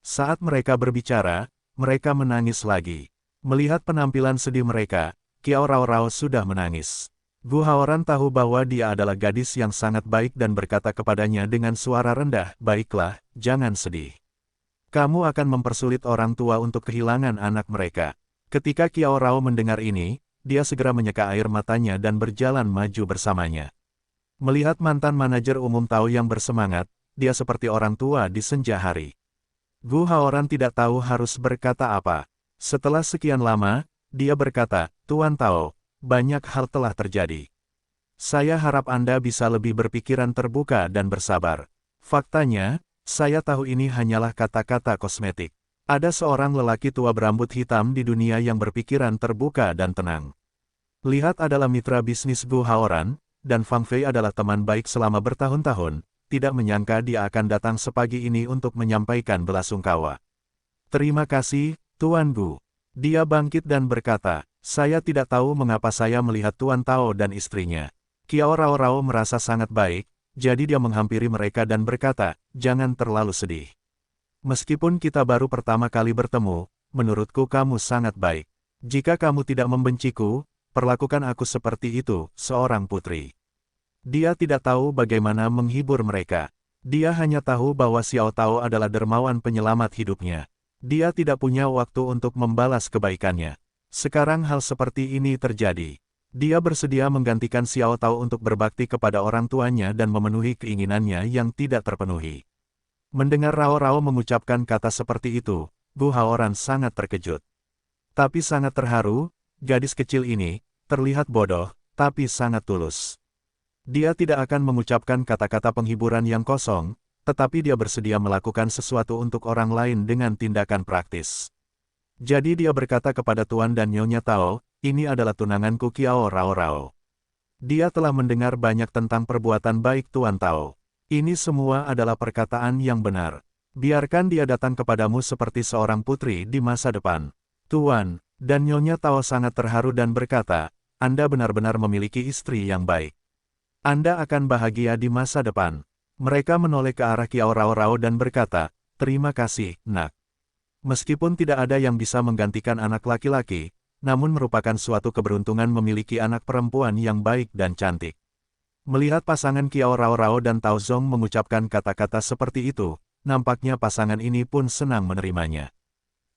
Saat mereka berbicara, mereka menangis lagi. Melihat penampilan sedih mereka, Kiao Rao sudah menangis. Gu Haoran tahu bahwa dia adalah gadis yang sangat baik dan berkata kepadanya dengan suara rendah, "Baiklah, jangan sedih. Kamu akan mempersulit orang tua untuk kehilangan anak mereka." Ketika Qiao Rao mendengar ini, dia segera menyeka air matanya dan berjalan maju bersamanya. Melihat mantan manajer umum Tao yang bersemangat, dia seperti orang tua di senja hari. Gu Haoran tidak tahu harus berkata apa. Setelah sekian lama, dia berkata, "Tuan Tao, banyak hal telah terjadi. Saya harap Anda bisa lebih berpikiran terbuka dan bersabar. Faktanya, saya tahu ini hanyalah kata-kata kosmetik. Ada seorang lelaki tua berambut hitam di dunia yang berpikiran terbuka dan tenang. Lihat adalah mitra bisnis Gu Haoran, dan Fang Fei adalah teman baik selama bertahun-tahun. Tidak menyangka dia akan datang sepagi ini untuk menyampaikan belasungkawa. Terima kasih, Tuan Gu." Dia bangkit dan berkata, "Saya tidak tahu mengapa saya melihat Tuan Tao dan istrinya." Qiao Rao merasa sangat baik, jadi dia menghampiri mereka dan berkata, "Jangan terlalu sedih. Meskipun kita baru pertama kali bertemu, menurutku kamu sangat baik. Jika kamu tidak membenciku, perlakukan aku seperti itu, seorang putri." Dia tidak tahu bagaimana menghibur mereka. Dia hanya tahu bahwa Xiao Tao adalah dermawan penyelamat hidupnya. Dia tidak punya waktu untuk membalas kebaikannya. Sekarang hal seperti ini terjadi. Dia bersedia menggantikan Xiao Tao untuk berbakti kepada orang tuanya dan memenuhi keinginannya yang tidak terpenuhi. Mendengar Rao Rao mengucapkan kata seperti itu, Gu Haoran sangat terkejut. Tapi sangat terharu, gadis kecil ini, terlihat bodoh, tapi sangat tulus. Dia tidak akan mengucapkan kata-kata penghiburan yang kosong, tetapi dia bersedia melakukan sesuatu untuk orang lain dengan tindakan praktis. Jadi dia berkata kepada Tuan dan Nyonya Tao, "Ini adalah tunanganku Qiao Rao. Dia telah mendengar banyak tentang perbuatan baik Tuan Tao. Ini semua adalah perkataan yang benar. Biarkan dia datang kepadamu seperti seorang putri di masa depan." Tuan dan Nyonya Tao sangat terharu dan berkata, "Anda benar-benar memiliki istri yang baik. Anda akan bahagia di masa depan." Mereka menoleh ke arah Qiao Rao dan berkata, "Terima kasih, Nak. Meskipun tidak ada yang bisa menggantikan anak laki-laki, namun merupakan suatu keberuntungan memiliki anak perempuan yang baik dan cantik." Melihat pasangan Qiao Rao dan Tao Zong mengucapkan kata-kata seperti itu, nampaknya pasangan ini pun senang menerimanya.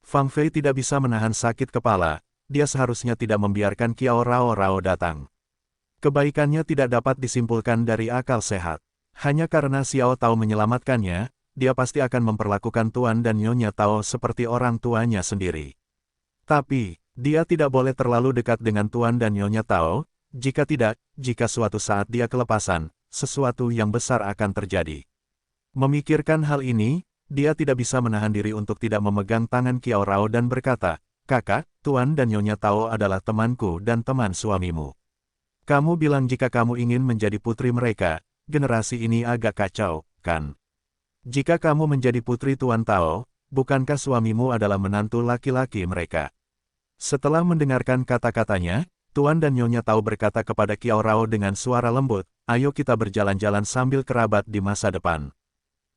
Fang Fei tidak bisa menahan sakit kepala, dia seharusnya tidak membiarkan Qiao Rao datang. Kebaikannya tidak dapat disimpulkan dari akal sehat. Hanya karena Xiao Tao menyelamatkannya, dia pasti akan memperlakukan Tuan dan Nyonya Tao seperti orang tuanya sendiri. Tapi, dia tidak boleh terlalu dekat dengan Tuan dan Nyonya Tao, jika tidak, jika suatu saat dia kelepasan, sesuatu yang besar akan terjadi. Memikirkan hal ini, dia tidak bisa menahan diri untuk tidak memegang tangan Qiao Rao dan berkata, "Kakak, Tuan dan Nyonya Tao adalah temanku dan teman suamimu. Kamu bilang jika kamu ingin menjadi putri mereka, generasi ini agak kacau, kan? Jika kamu menjadi putri Tuan Tao, bukankah suamimu adalah menantu laki-laki mereka?" Setelah mendengarkan kata-katanya, Tuan dan Nyonya Tao berkata kepada Qiao Rao dengan suara lembut, "Ayo kita berjalan-jalan sambil kerabat di masa depan.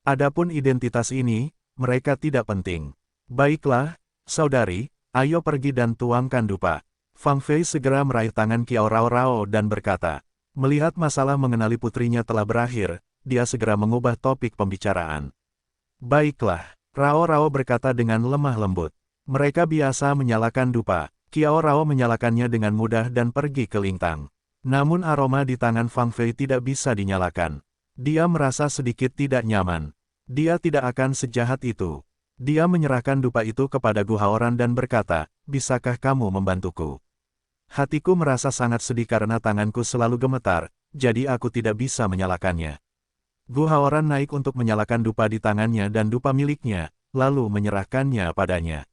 Adapun identitas ini, mereka tidak penting. Baiklah, saudari, ayo pergi dan tuangkan dupa." Fang Fei segera meraih tangan Qiao Rao dan berkata, melihat masalah mengenali putrinya telah berakhir, dia segera mengubah topik pembicaraan. "Baiklah," Rao berkata dengan lemah lembut. Mereka biasa menyalakan dupa. Qiao Rao menyalakannya dengan mudah dan pergi ke lintang. Namun aroma di tangan Fang Fei tidak bisa dinyalakan. Dia merasa sedikit tidak nyaman. Dia tidak akan sejahat itu. Dia menyerahkan dupa itu kepada Gu Haoran dan berkata, "Bisakah kamu membantuku? Hatiku merasa sangat sedih karena tanganku selalu gemetar, jadi aku tidak bisa menyalakannya." Gu Haoran naik untuk menyalakan dupa di tangannya dan dupa miliknya, lalu menyerahkannya padanya.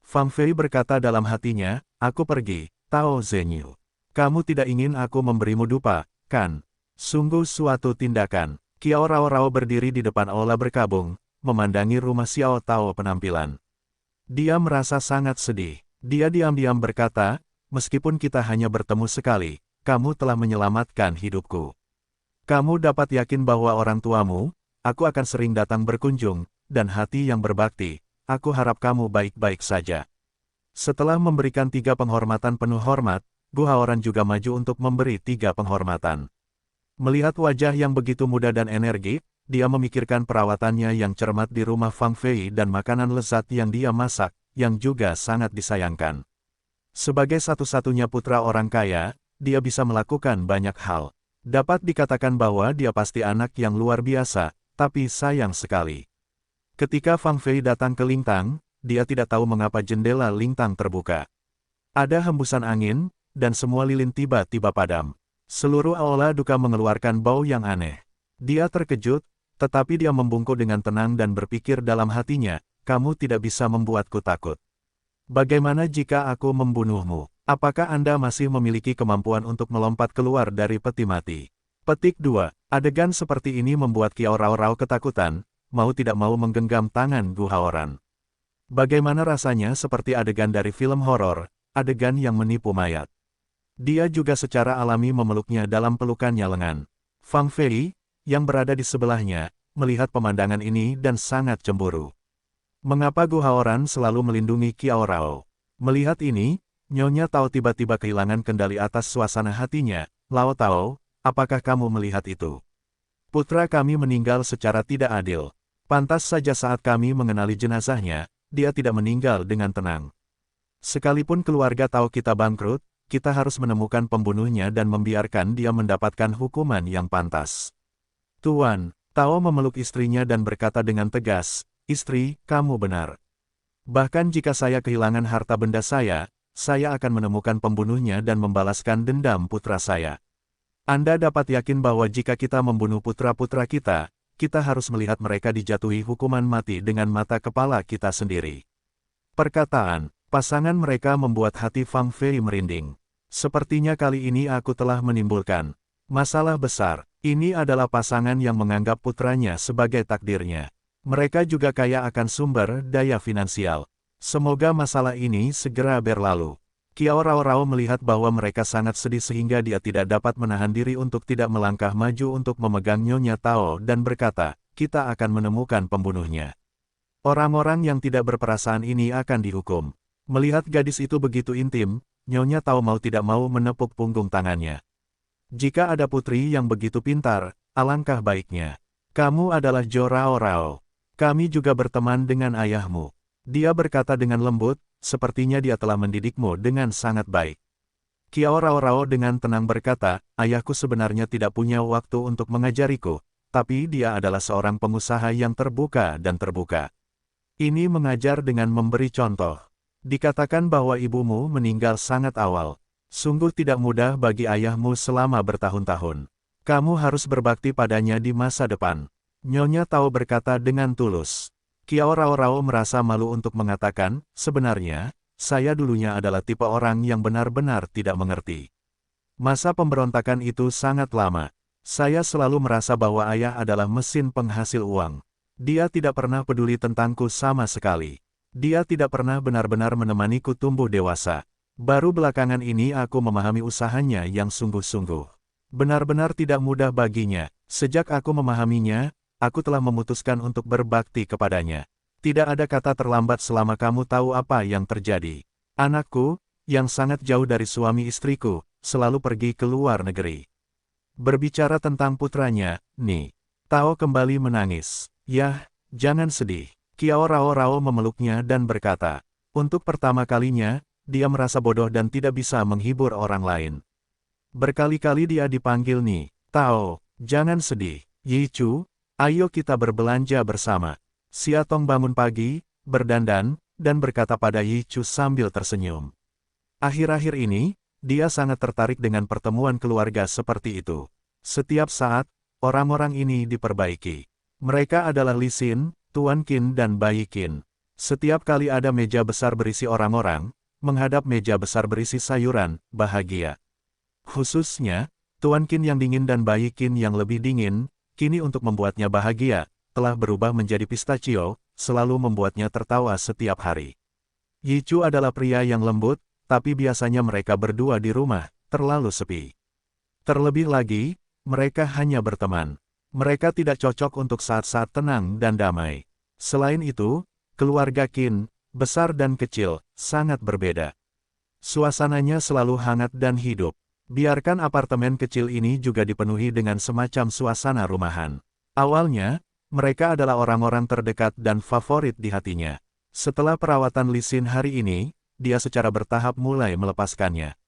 Fang Fei berkata dalam hatinya, "Aku pergi, Tao Zhenyu. Kamu tidak ingin aku memberimu dupa, kan? Sungguh suatu tindakan." Qiao Rao berdiri di depan aula berkabung, memandangi rumah Xiao Tao penampilan. Dia merasa sangat sedih. Dia diam-diam berkata, "Meskipun kita hanya bertemu sekali, kamu telah menyelamatkan hidupku. Kamu dapat yakin bahwa orang tuamu, aku akan sering datang berkunjung, dan hati yang berbakti, aku harap kamu baik-baik saja." Setelah memberikan 3 penghormatan penuh hormat, Gu Haoran juga maju untuk memberi 3 penghormatan. Melihat wajah yang begitu muda dan energik, dia memikirkan perawatannya yang cermat di rumah Fang Fei dan makanan lezat yang dia masak, yang juga sangat disayangkan. Sebagai satu-satunya putra orang kaya, dia bisa melakukan banyak hal. Dapat dikatakan bahwa dia pasti anak yang luar biasa, tapi sayang sekali. Ketika Fang Fei datang ke Lingtang, dia tidak tahu mengapa jendela Lingtang terbuka. Ada hembusan angin, dan semua lilin tiba-tiba padam. Seluruh aula duka mengeluarkan bau yang aneh. Dia terkejut, tetapi dia membungkuk dengan tenang dan berpikir dalam hatinya, kamu tidak bisa membuatku takut. Bagaimana jika aku membunuhmu? Apakah Anda masih memiliki kemampuan untuk melompat keluar dari peti mati? Petik 2. Adegan seperti ini membuat Qiao Rao ketakutan, mau tidak mau menggenggam tangan Gu Haoran. Bagaimana rasanya seperti adegan dari film horor, adegan yang menipu mayat. Dia juga secara alami memeluknya dalam pelukannya lengan. Fang Fei, yang berada di sebelahnya, melihat pemandangan ini dan sangat cemburu. Mengapa Gu Haoran selalu melindungi Qiao Rao? Melihat ini, Nyonya Tao tiba-tiba kehilangan kendali atas suasana hatinya. Lao Tao, apakah kamu melihat itu? Putra kami meninggal secara tidak adil. Pantas saja saat kami mengenali jenazahnya, dia tidak meninggal dengan tenang. Sekalipun keluarga tahu kita bangkrut, kita harus menemukan pembunuhnya dan membiarkan dia mendapatkan hukuman yang pantas. Tuan, Tao memeluk istrinya dan berkata dengan tegas, istri, kamu benar. Bahkan jika saya kehilangan harta benda saya akan menemukan pembunuhnya dan membalaskan dendam putra saya. Anda dapat yakin bahwa jika kita membunuh putra-putra kita harus melihat mereka dijatuhi hukuman mati dengan mata kepala kita sendiri. Perkataan pasangan mereka membuat hati Fang Fei merinding. Sepertinya kali ini aku telah menimbulkan masalah besar. Ini adalah pasangan yang menganggap putranya sebagai takdirnya. Mereka juga kaya akan sumber daya finansial. Semoga masalah ini segera berlalu. Qiao Rao melihat bahwa mereka sangat sedih sehingga dia tidak dapat menahan diri untuk tidak melangkah maju untuk memegang Nyonya Tao dan berkata, kita akan menemukan pembunuhnya. Orang-orang yang tidak berperasaan ini akan dihukum. Melihat gadis itu begitu intim, Nyonya Tao mau tidak mau menepuk punggung tangannya. Jika ada putri yang begitu pintar, alangkah baiknya. Kamu adalah Zhou Rao. Kami juga berteman dengan ayahmu. Dia berkata dengan lembut, sepertinya dia telah mendidikmu dengan sangat baik. Qiao Rao dengan tenang berkata, ayahku sebenarnya tidak punya waktu untuk mengajariku, tapi dia adalah seorang pengusaha yang terbuka dan terbuka. Ini mengajar dengan memberi contoh. Dikatakan bahwa ibumu meninggal sangat awal. Sungguh tidak mudah bagi ayahmu selama bertahun-tahun. Kamu harus berbakti padanya di masa depan. Nyonya Tao berkata dengan tulus. Qiao Rao merasa malu untuk mengatakan, sebenarnya, saya dulunya adalah tipe orang yang benar-benar tidak mengerti. Masa pemberontakan itu sangat lama. Saya selalu merasa bahwa ayah adalah mesin penghasil uang. Dia tidak pernah peduli tentangku sama sekali. Dia tidak pernah benar-benar menemaniku tumbuh dewasa. Baru belakangan ini aku memahami usahanya yang sungguh-sungguh. Benar-benar tidak mudah baginya. Sejak aku memahaminya, aku telah memutuskan untuk berbakti kepadanya. Tidak ada kata terlambat selama kamu tahu apa yang terjadi. Anakku, yang sangat jauh dari suami istriku, selalu pergi ke luar negeri. Berbicara tentang putranya, Tao kembali menangis. Yah, jangan sedih. Qiao Rao memeluknya dan berkata, untuk pertama kalinya, dia merasa bodoh dan tidak bisa menghibur orang lain. Berkali-kali dia dipanggil Tao, jangan sedih. Yi Chu, ayo kita berbelanja bersama. Xia Tong bangun pagi, berdandan, dan berkata pada Yi Chu sambil tersenyum. Akhir-akhir ini, dia sangat tertarik dengan pertemuan keluarga seperti itu. Setiap saat, orang-orang ini diperbaiki. Mereka adalah Li Xin, Tuan Qin dan Bai Qin. Setiap kali ada meja besar berisi orang-orang, menghadap meja besar berisi sayuran, bahagia. Khususnya, Tuan Qin yang dingin dan Bai Qin yang lebih dingin, kini untuk membuatnya bahagia, telah berubah menjadi pistachio, selalu membuatnya tertawa setiap hari. Yi Chu adalah pria yang lembut, tapi biasanya mereka berdua di rumah, terlalu sepi. Terlebih lagi, mereka hanya berteman. Mereka tidak cocok untuk saat-saat tenang dan damai. Selain itu, keluarga Qin, besar dan kecil, sangat berbeda. Suasananya selalu hangat dan hidup. Biarkan apartemen kecil ini juga dipenuhi dengan semacam suasana rumahan. Awalnya, mereka adalah orang-orang terdekat dan favorit di hatinya. Setelah perawatan Lee Sin hari ini, dia secara bertahap mulai melepaskannya.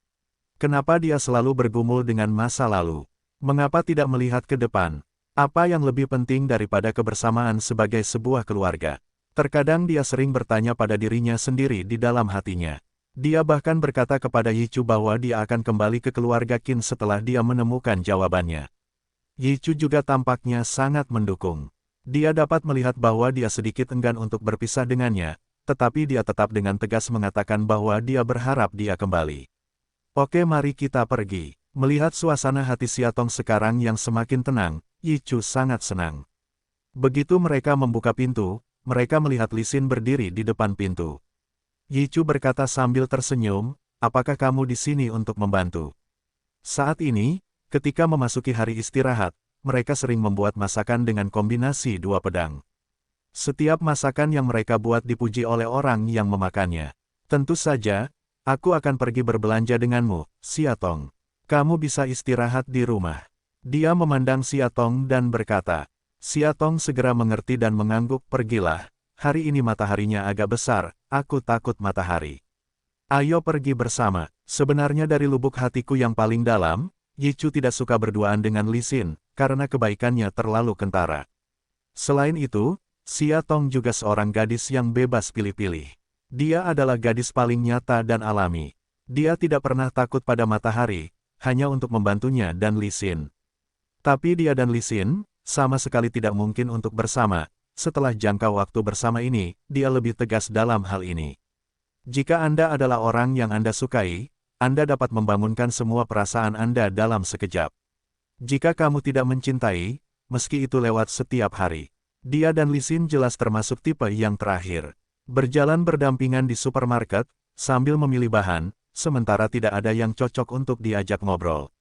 Kenapa dia selalu bergumul dengan masa lalu? Mengapa tidak melihat ke depan? Apa yang lebih penting daripada kebersamaan sebagai sebuah keluarga? Terkadang dia sering bertanya pada dirinya sendiri di dalam hatinya. Dia bahkan berkata kepada Yichu bahwa dia akan kembali ke keluarga Qin setelah dia menemukan jawabannya. Yichu juga tampaknya sangat mendukung. Dia dapat melihat bahwa dia sedikit enggan untuk berpisah dengannya, tetapi dia tetap dengan tegas mengatakan bahwa dia berharap dia kembali. Oke, mari kita pergi. Melihat suasana hati Xiatong sekarang yang semakin tenang, Yichu sangat senang. Begitu mereka membuka pintu, mereka melihat Lee Sin berdiri di depan pintu. Yichu berkata sambil tersenyum, apakah kamu di sini untuk membantu? Saat ini, ketika memasuki hari istirahat, mereka sering membuat masakan dengan kombinasi dua pedang. Setiap masakan yang mereka buat dipuji oleh orang yang memakannya. Tentu saja, aku akan pergi berbelanja denganmu, Xiatong. Kamu bisa istirahat di rumah. Dia memandang Xiatong dan berkata. Xiatong segera mengerti dan mengangguk, pergilah. Hari ini mataharinya agak besar, aku takut matahari. Ayo pergi bersama. Sebenarnya dari lubuk hatiku yang paling dalam, Yichu tidak suka berduaan dengan Lee Sin, karena kebaikannya terlalu kentara. Selain itu, Xiatong juga seorang gadis yang bebas pilih-pilih. Dia adalah gadis paling nyata dan alami. Dia tidak pernah takut pada matahari, hanya untuk membantunya dan Lee Sin. Tapi dia dan Lee Sin, sama sekali tidak mungkin untuk bersama. Setelah jangka waktu bersama ini, dia lebih tegas dalam hal ini. Jika Anda adalah orang yang Anda sukai, Anda dapat membangunkan semua perasaan Anda dalam sekejap. Jika kamu tidak mencintai, meski itu lewat setiap hari. Dia dan Lee Sin jelas termasuk tipe yang terakhir. Berjalan berdampingan di supermarket, sambil memilih bahan, sementara tidak ada yang cocok untuk diajak ngobrol.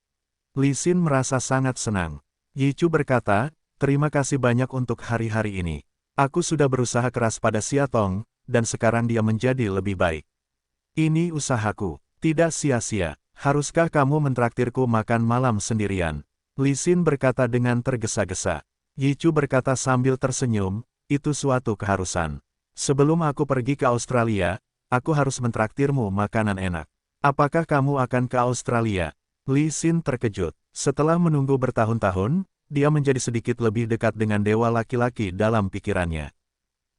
Lee Sin merasa sangat senang. Yichu berkata, terima kasih banyak untuk hari-hari ini. Aku sudah berusaha keras pada Xiatong, dan sekarang dia menjadi lebih baik. Ini usahaku, tidak sia-sia. Haruskah kamu mentraktirku makan malam sendirian? Lee Sin berkata dengan tergesa-gesa. Yichu berkata sambil tersenyum, itu suatu keharusan. Sebelum aku pergi ke Australia, aku harus mentraktirmu makanan enak. Apakah kamu akan ke Australia? Lee Sin terkejut. Setelah menunggu bertahun-tahun, dia menjadi sedikit lebih dekat dengan dewa laki-laki dalam pikirannya.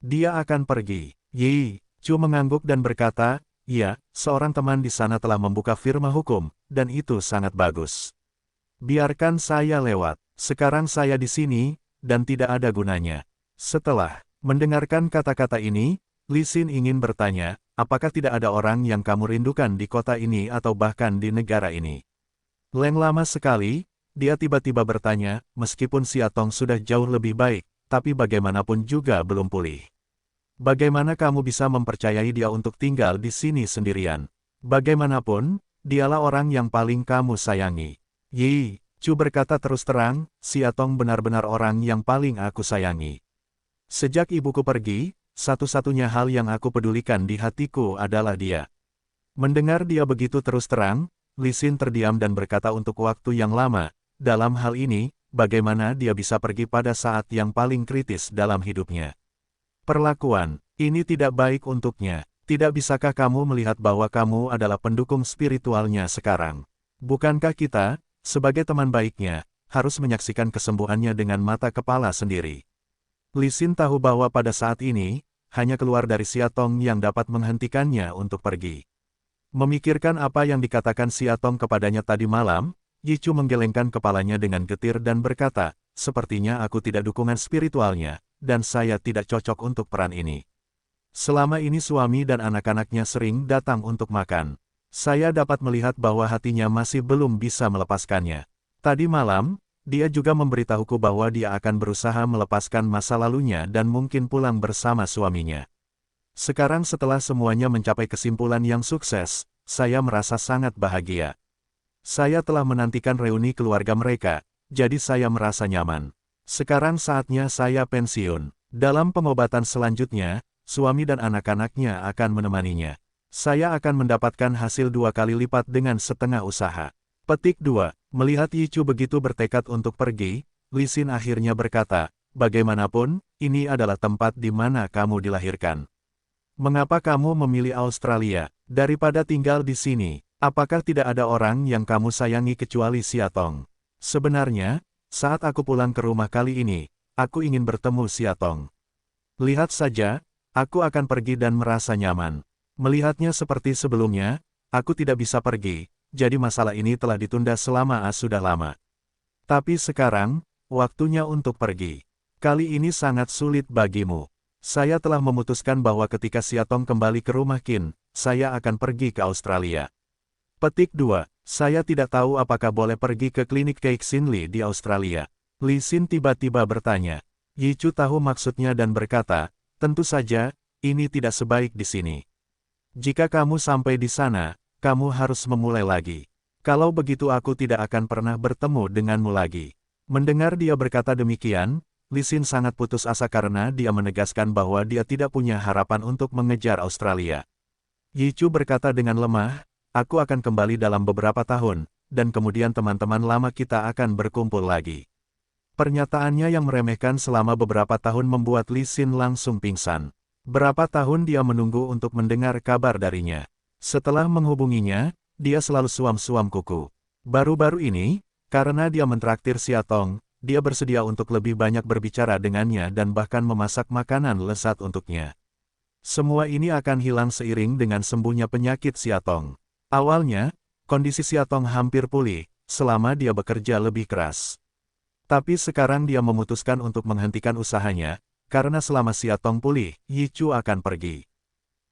Dia akan pergi. Yichu mengangguk dan berkata, iya, seorang teman di sana telah membuka firma hukum, dan itu sangat bagus. Biarkan saya lewat. Sekarang saya di sini, dan tidak ada gunanya. Setelah mendengarkan kata-kata ini, Lee Sin ingin bertanya, apakah tidak ada orang yang kamu rindukan di kota ini atau bahkan di negara ini? Lama sekali, dia tiba-tiba bertanya, meskipun Xiatong sudah jauh lebih baik, tapi bagaimanapun juga belum pulih. Bagaimana kamu bisa mempercayai dia untuk tinggal di sini sendirian? Bagaimanapun, dialah orang yang paling kamu sayangi. Yichu berkata terus terang, Xiatong benar-benar orang yang paling aku sayangi. Sejak ibuku pergi, satu-satunya hal yang aku pedulikan di hatiku adalah dia. Mendengar dia begitu terus terang, Lee Sin terdiam dan berkata untuk waktu yang lama, dalam hal ini, bagaimana dia bisa pergi pada saat yang paling kritis dalam hidupnya? Perlakuan ini tidak baik untuknya. Tidak bisakah kamu melihat bahwa kamu adalah pendukung spiritualnya sekarang? Bukankah kita, sebagai teman baiknya, harus menyaksikan kesembuhannya dengan mata kepala sendiri? Lee Sin tahu bahwa pada saat ini, hanya keluar dari Xiatong yang dapat menghentikannya untuk pergi. Memikirkan apa yang dikatakan Xiatong kepadanya tadi malam, Yichu menggelengkan kepalanya dengan getir dan berkata, sepertinya aku tidak dukungan spiritualnya, dan saya tidak cocok untuk peran ini. Selama ini suami dan anak-anaknya sering datang untuk makan. Saya dapat melihat bahwa hatinya masih belum bisa melepaskannya. Tadi malam, dia juga memberitahuku bahwa dia akan berusaha melepaskan masa lalunya dan mungkin pulang bersama suaminya. Sekarang setelah semuanya mencapai kesimpulan yang sukses, saya merasa sangat bahagia. Saya telah menantikan reuni keluarga mereka, jadi saya merasa nyaman. Sekarang saatnya saya pensiun. Dalam pengobatan selanjutnya, suami dan anak-anaknya akan menemaninya. Saya akan mendapatkan hasil 2 kali lipat dengan setengah usaha. Petik 2. Melihat Yi Chu begitu bertekad untuk pergi, Li Xin akhirnya berkata, bagaimanapun, ini adalah tempat di mana kamu dilahirkan. Mengapa kamu memilih Australia, daripada tinggal di sini? Apakah tidak ada orang yang kamu sayangi kecuali Siatong? Sebenarnya, saat aku pulang ke rumah kali ini, aku ingin bertemu Siatong. Lihat saja, aku akan pergi dan merasa nyaman. Melihatnya seperti sebelumnya, aku tidak bisa pergi, jadi masalah ini telah ditunda selama sudah lama. Tapi sekarang, waktunya untuk pergi. Kali ini sangat sulit bagimu. Saya telah memutuskan bahwa ketika Siatong kembali ke rumah Qin, saya akan pergi ke Australia. Petik 2. Saya tidak tahu apakah boleh pergi ke klinik Keik Sin Lee di Australia. Li Xin tiba-tiba bertanya. Yi Chu tahu maksudnya dan berkata, tentu saja, ini tidak sebaik di sini. Jika kamu sampai di sana, kamu harus memulai lagi. Kalau begitu aku tidak akan pernah bertemu denganmu lagi. Mendengar dia berkata demikian, Li Xin sangat putus asa karena dia menegaskan bahwa dia tidak punya harapan untuk mengejar Australia. Yi Chu berkata dengan lemah, aku akan kembali dalam beberapa tahun, dan kemudian teman-teman lama kita akan berkumpul lagi. Pernyataannya yang meremehkan selama beberapa tahun membuat Li Xin langsung pingsan. Berapa tahun dia menunggu untuk mendengar kabar darinya. Setelah menghubunginya, dia selalu suam-suam kuku. Baru-baru ini, karena dia mentraktir Siatong, dia bersedia untuk lebih banyak berbicara dengannya dan bahkan memasak makanan lezat untuknya. Semua ini akan hilang seiring dengan sembuhnya penyakit Siatong. Awalnya, kondisi Siatong hampir pulih, selama dia bekerja lebih keras. Tapi sekarang dia memutuskan untuk menghentikan usahanya, karena selama Siatong pulih, Yi Chu akan pergi.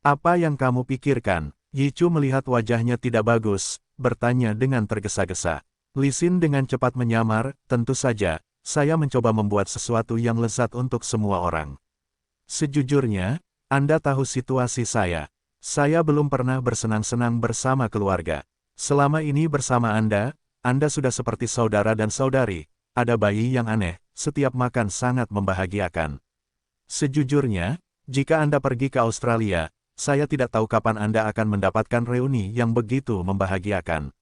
Apa yang kamu pikirkan? Yi Chu melihat wajahnya tidak bagus, bertanya dengan tergesa-gesa. Li Xin dengan cepat menyamar, tentu saja, saya mencoba membuat sesuatu yang lezat untuk semua orang. Sejujurnya, Anda tahu situasi saya. Saya belum pernah bersenang-senang bersama keluarga. Selama ini bersama Anda sudah seperti saudara dan saudari. Ada bayi yang aneh, setiap makan sangat membahagiakan. Sejujurnya, jika Anda pergi ke Australia, saya tidak tahu kapan Anda akan mendapatkan reuni yang begitu membahagiakan.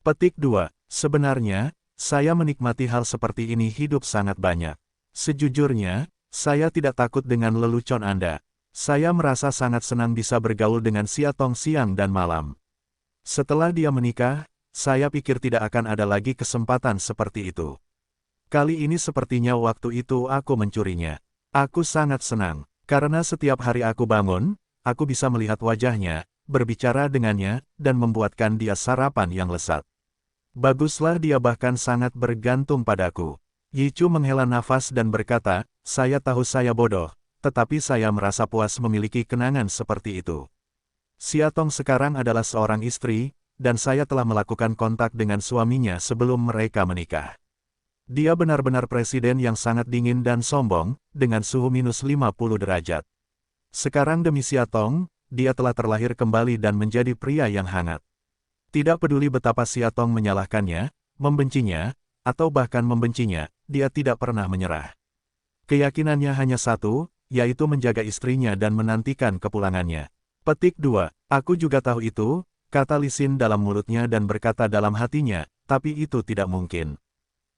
Petik 2. Sebenarnya, saya menikmati hal seperti ini hidup sangat banyak. Sejujurnya, saya tidak takut dengan lelucon Anda. Saya merasa sangat senang bisa bergaul dengan Siatong siang dan malam. Setelah dia menikah, saya pikir tidak akan ada lagi kesempatan seperti itu. Kali ini sepertinya waktu itu aku mencurinya. Aku sangat senang, karena setiap hari aku bangun, aku bisa melihat wajahnya, berbicara dengannya, dan membuatkan dia sarapan yang lezat. Baguslah dia bahkan sangat bergantung padaku. Yi Chu menghela nafas dan berkata, saya tahu saya bodoh, tetapi saya merasa puas memiliki kenangan seperti itu. Siatong sekarang adalah seorang istri, dan saya telah melakukan kontak dengan suaminya sebelum mereka menikah. Dia benar-benar presiden yang sangat dingin dan sombong, dengan suhu minus 50 derajat. Sekarang demi Siatong, dia telah terlahir kembali dan menjadi pria yang hangat. Tidak peduli betapa Siatong menyalahkannya, membencinya, atau bahkan membencinya, dia tidak pernah menyerah. Keyakinannya hanya satu, yaitu menjaga istrinya dan menantikan kepulangannya. Petik 2. Aku juga tahu itu, kata Li Xin dalam mulutnya dan berkata dalam hatinya, tapi itu tidak mungkin.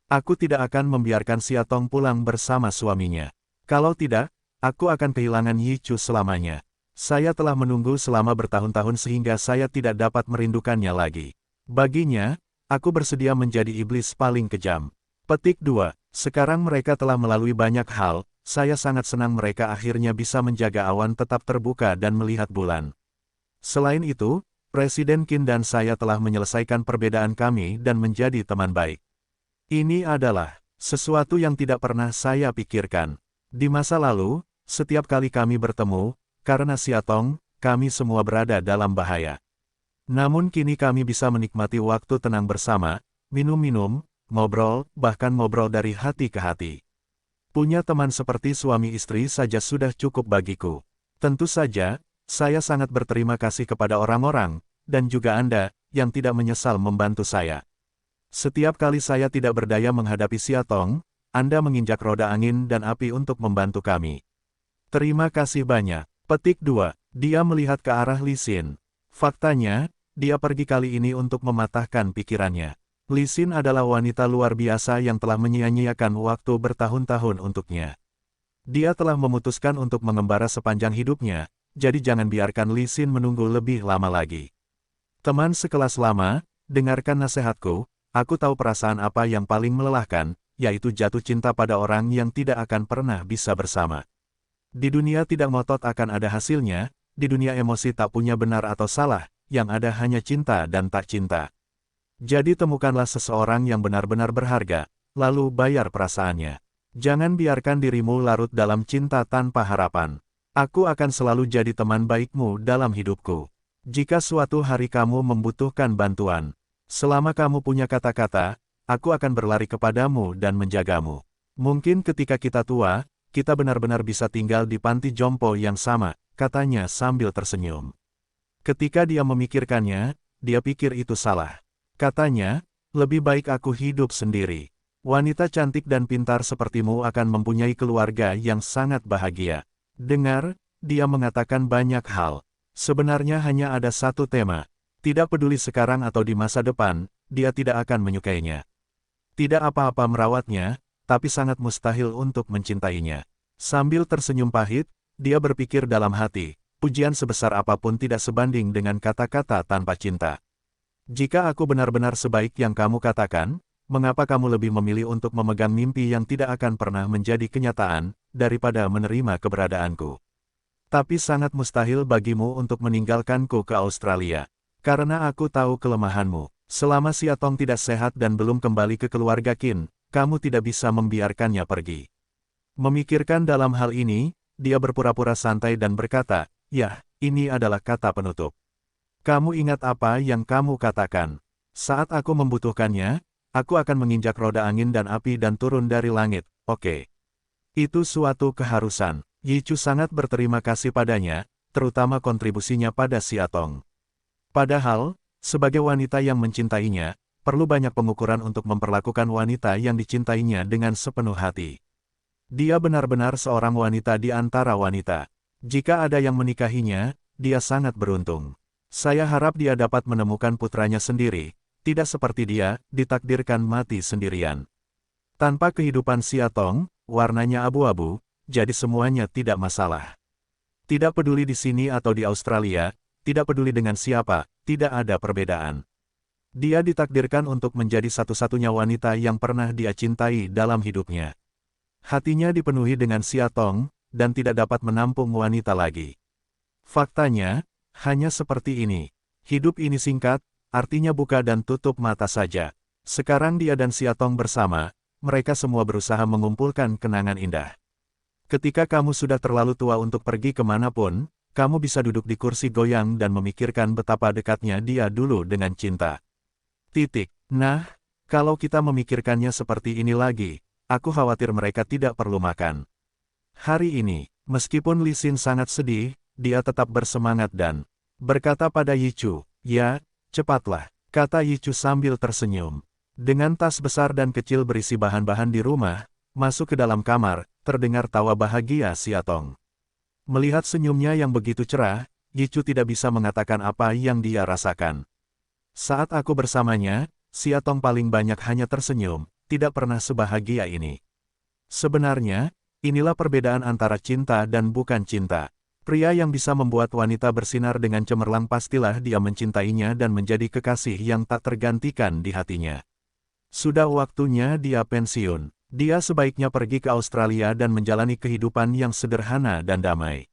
Aku tidak akan membiarkan Siatong pulang bersama suaminya. Kalau tidak, aku akan kehilangan Yi Chu selamanya. Saya telah menunggu selama bertahun-tahun sehingga saya tidak dapat merindukannya lagi. Baginya, aku bersedia menjadi iblis paling kejam. Petik 2. Sekarang mereka telah melalui banyak hal, saya sangat senang mereka akhirnya bisa menjaga awan tetap terbuka dan melihat bulan. Selain itu, Presiden Qin dan saya telah menyelesaikan perbedaan kami dan menjadi teman baik. Ini adalah sesuatu yang tidak pernah saya pikirkan. Di masa lalu, setiap kali kami bertemu, karena Siatong, kami semua berada dalam bahaya. Namun kini kami bisa menikmati waktu tenang bersama, minum-minum, ngobrol, bahkan ngobrol dari hati ke hati. Punya teman seperti suami istri saja sudah cukup bagiku. Tentu saja, saya sangat berterima kasih kepada orang-orang, dan juga Anda, yang tidak menyesal membantu saya. Setiap kali saya tidak berdaya menghadapi Siatong, Anda menginjak roda angin dan api untuk membantu kami. Terima kasih banyak. Petik 2. Dia melihat ke arah Li Xin. Faktanya, dia pergi kali ini untuk mematahkan pikirannya. Li Xin adalah wanita luar biasa yang telah menyia-nyiakan waktu bertahun-tahun untuknya. Dia telah memutuskan untuk mengembara sepanjang hidupnya, jadi jangan biarkan Li Xin menunggu lebih lama lagi. Teman sekelas lama, dengarkan nasihatku, aku tahu perasaan apa yang paling melelahkan, yaitu jatuh cinta pada orang yang tidak akan pernah bisa bersama. Di dunia tidak ngotot akan ada hasilnya, di dunia emosi tak punya benar atau salah, yang ada hanya cinta dan tak cinta. Jadi temukanlah seseorang yang benar-benar berharga, lalu bayar perasaannya. Jangan biarkan dirimu larut dalam cinta tanpa harapan. Aku akan selalu jadi teman baikmu dalam hidupku. Jika suatu hari kamu membutuhkan bantuan, selama kamu punya kata-kata, aku akan berlari kepadamu dan menjagamu. Mungkin ketika kita tua, kita benar-benar bisa tinggal di panti jompo yang sama, katanya sambil tersenyum. Ketika dia memikirkannya, dia pikir itu salah. Katanya, lebih baik aku hidup sendiri. Wanita cantik dan pintar sepertimu akan mempunyai keluarga yang sangat bahagia. Dengar, dia mengatakan banyak hal. Sebenarnya hanya ada satu tema. Tidak peduli sekarang atau di masa depan, dia tidak akan menyukainya. Tidak apa-apa merawatnya, tapi sangat mustahil untuk mencintainya. Sambil tersenyum pahit, dia berpikir dalam hati, pujian sebesar apapun tidak sebanding dengan kata-kata tanpa cinta. Jika aku benar-benar sebaik yang kamu katakan, mengapa kamu lebih memilih untuk memegang mimpi yang tidak akan pernah menjadi kenyataan, daripada menerima keberadaanku? Tapi sangat mustahil bagimu untuk meninggalkanku ke Australia. Karena aku tahu kelemahanmu. Selama Siatong tidak sehat dan belum kembali ke keluarga Qin, kamu tidak bisa membiarkannya pergi. Memikirkan dalam hal ini, dia berpura-pura santai dan berkata, "Yah, ini adalah kata penutup. Kamu ingat apa yang kamu katakan. Saat aku membutuhkannya, aku akan menginjak roda angin dan api dan turun dari langit, oke? Itu suatu keharusan." Yi Chu sangat berterima kasih padanya, terutama kontribusinya pada Siatong. Padahal, sebagai wanita yang mencintainya, perlu banyak pengukuran untuk memperlakukan wanita yang dicintainya dengan sepenuh hati. Dia benar-benar seorang wanita di antara wanita. Jika ada yang menikahinya, dia sangat beruntung. Saya harap dia dapat menemukan putranya sendiri, tidak seperti dia, ditakdirkan mati sendirian. Tanpa kehidupan Siatong, warnanya abu-abu, jadi semuanya tidak masalah. Tidak peduli di sini atau di Australia, tidak peduli dengan siapa, tidak ada perbedaan. Dia ditakdirkan untuk menjadi satu-satunya wanita yang pernah dia cintai dalam hidupnya. Hatinya dipenuhi dengan Siatong, dan tidak dapat menampung wanita lagi. Faktanya, hanya seperti ini. Hidup ini singkat, artinya buka dan tutup mata saja. Sekarang dia dan Siatong bersama, mereka semua berusaha mengumpulkan kenangan indah. Ketika kamu sudah terlalu tua untuk pergi kemanapun, kamu bisa duduk di kursi goyang dan memikirkan betapa dekatnya dia dulu dengan cinta. Nah, kalau kita memikirkannya seperti ini lagi, aku khawatir mereka tidak perlu makan. Hari ini, meskipun Li Xin sangat sedih, dia tetap bersemangat dan berkata pada Yi Chu, "Ya, cepatlah," kata Yi Chu sambil tersenyum. Dengan tas besar dan kecil berisi bahan-bahan di rumah, masuk ke dalam kamar, terdengar tawa bahagia Siatong. Melihat senyumnya yang begitu cerah, Yi Chu tidak bisa mengatakan apa yang dia rasakan. Saat aku bersamanya, Siatong paling banyak hanya tersenyum, tidak pernah sebahagia ini. Sebenarnya, inilah perbedaan antara cinta dan bukan cinta. Pria yang bisa membuat wanita bersinar dengan cemerlang pastilah dia mencintainya dan menjadi kekasih yang tak tergantikan di hatinya. Sudah waktunya dia pensiun. Dia sebaiknya pergi ke Australia dan menjalani kehidupan yang sederhana dan damai.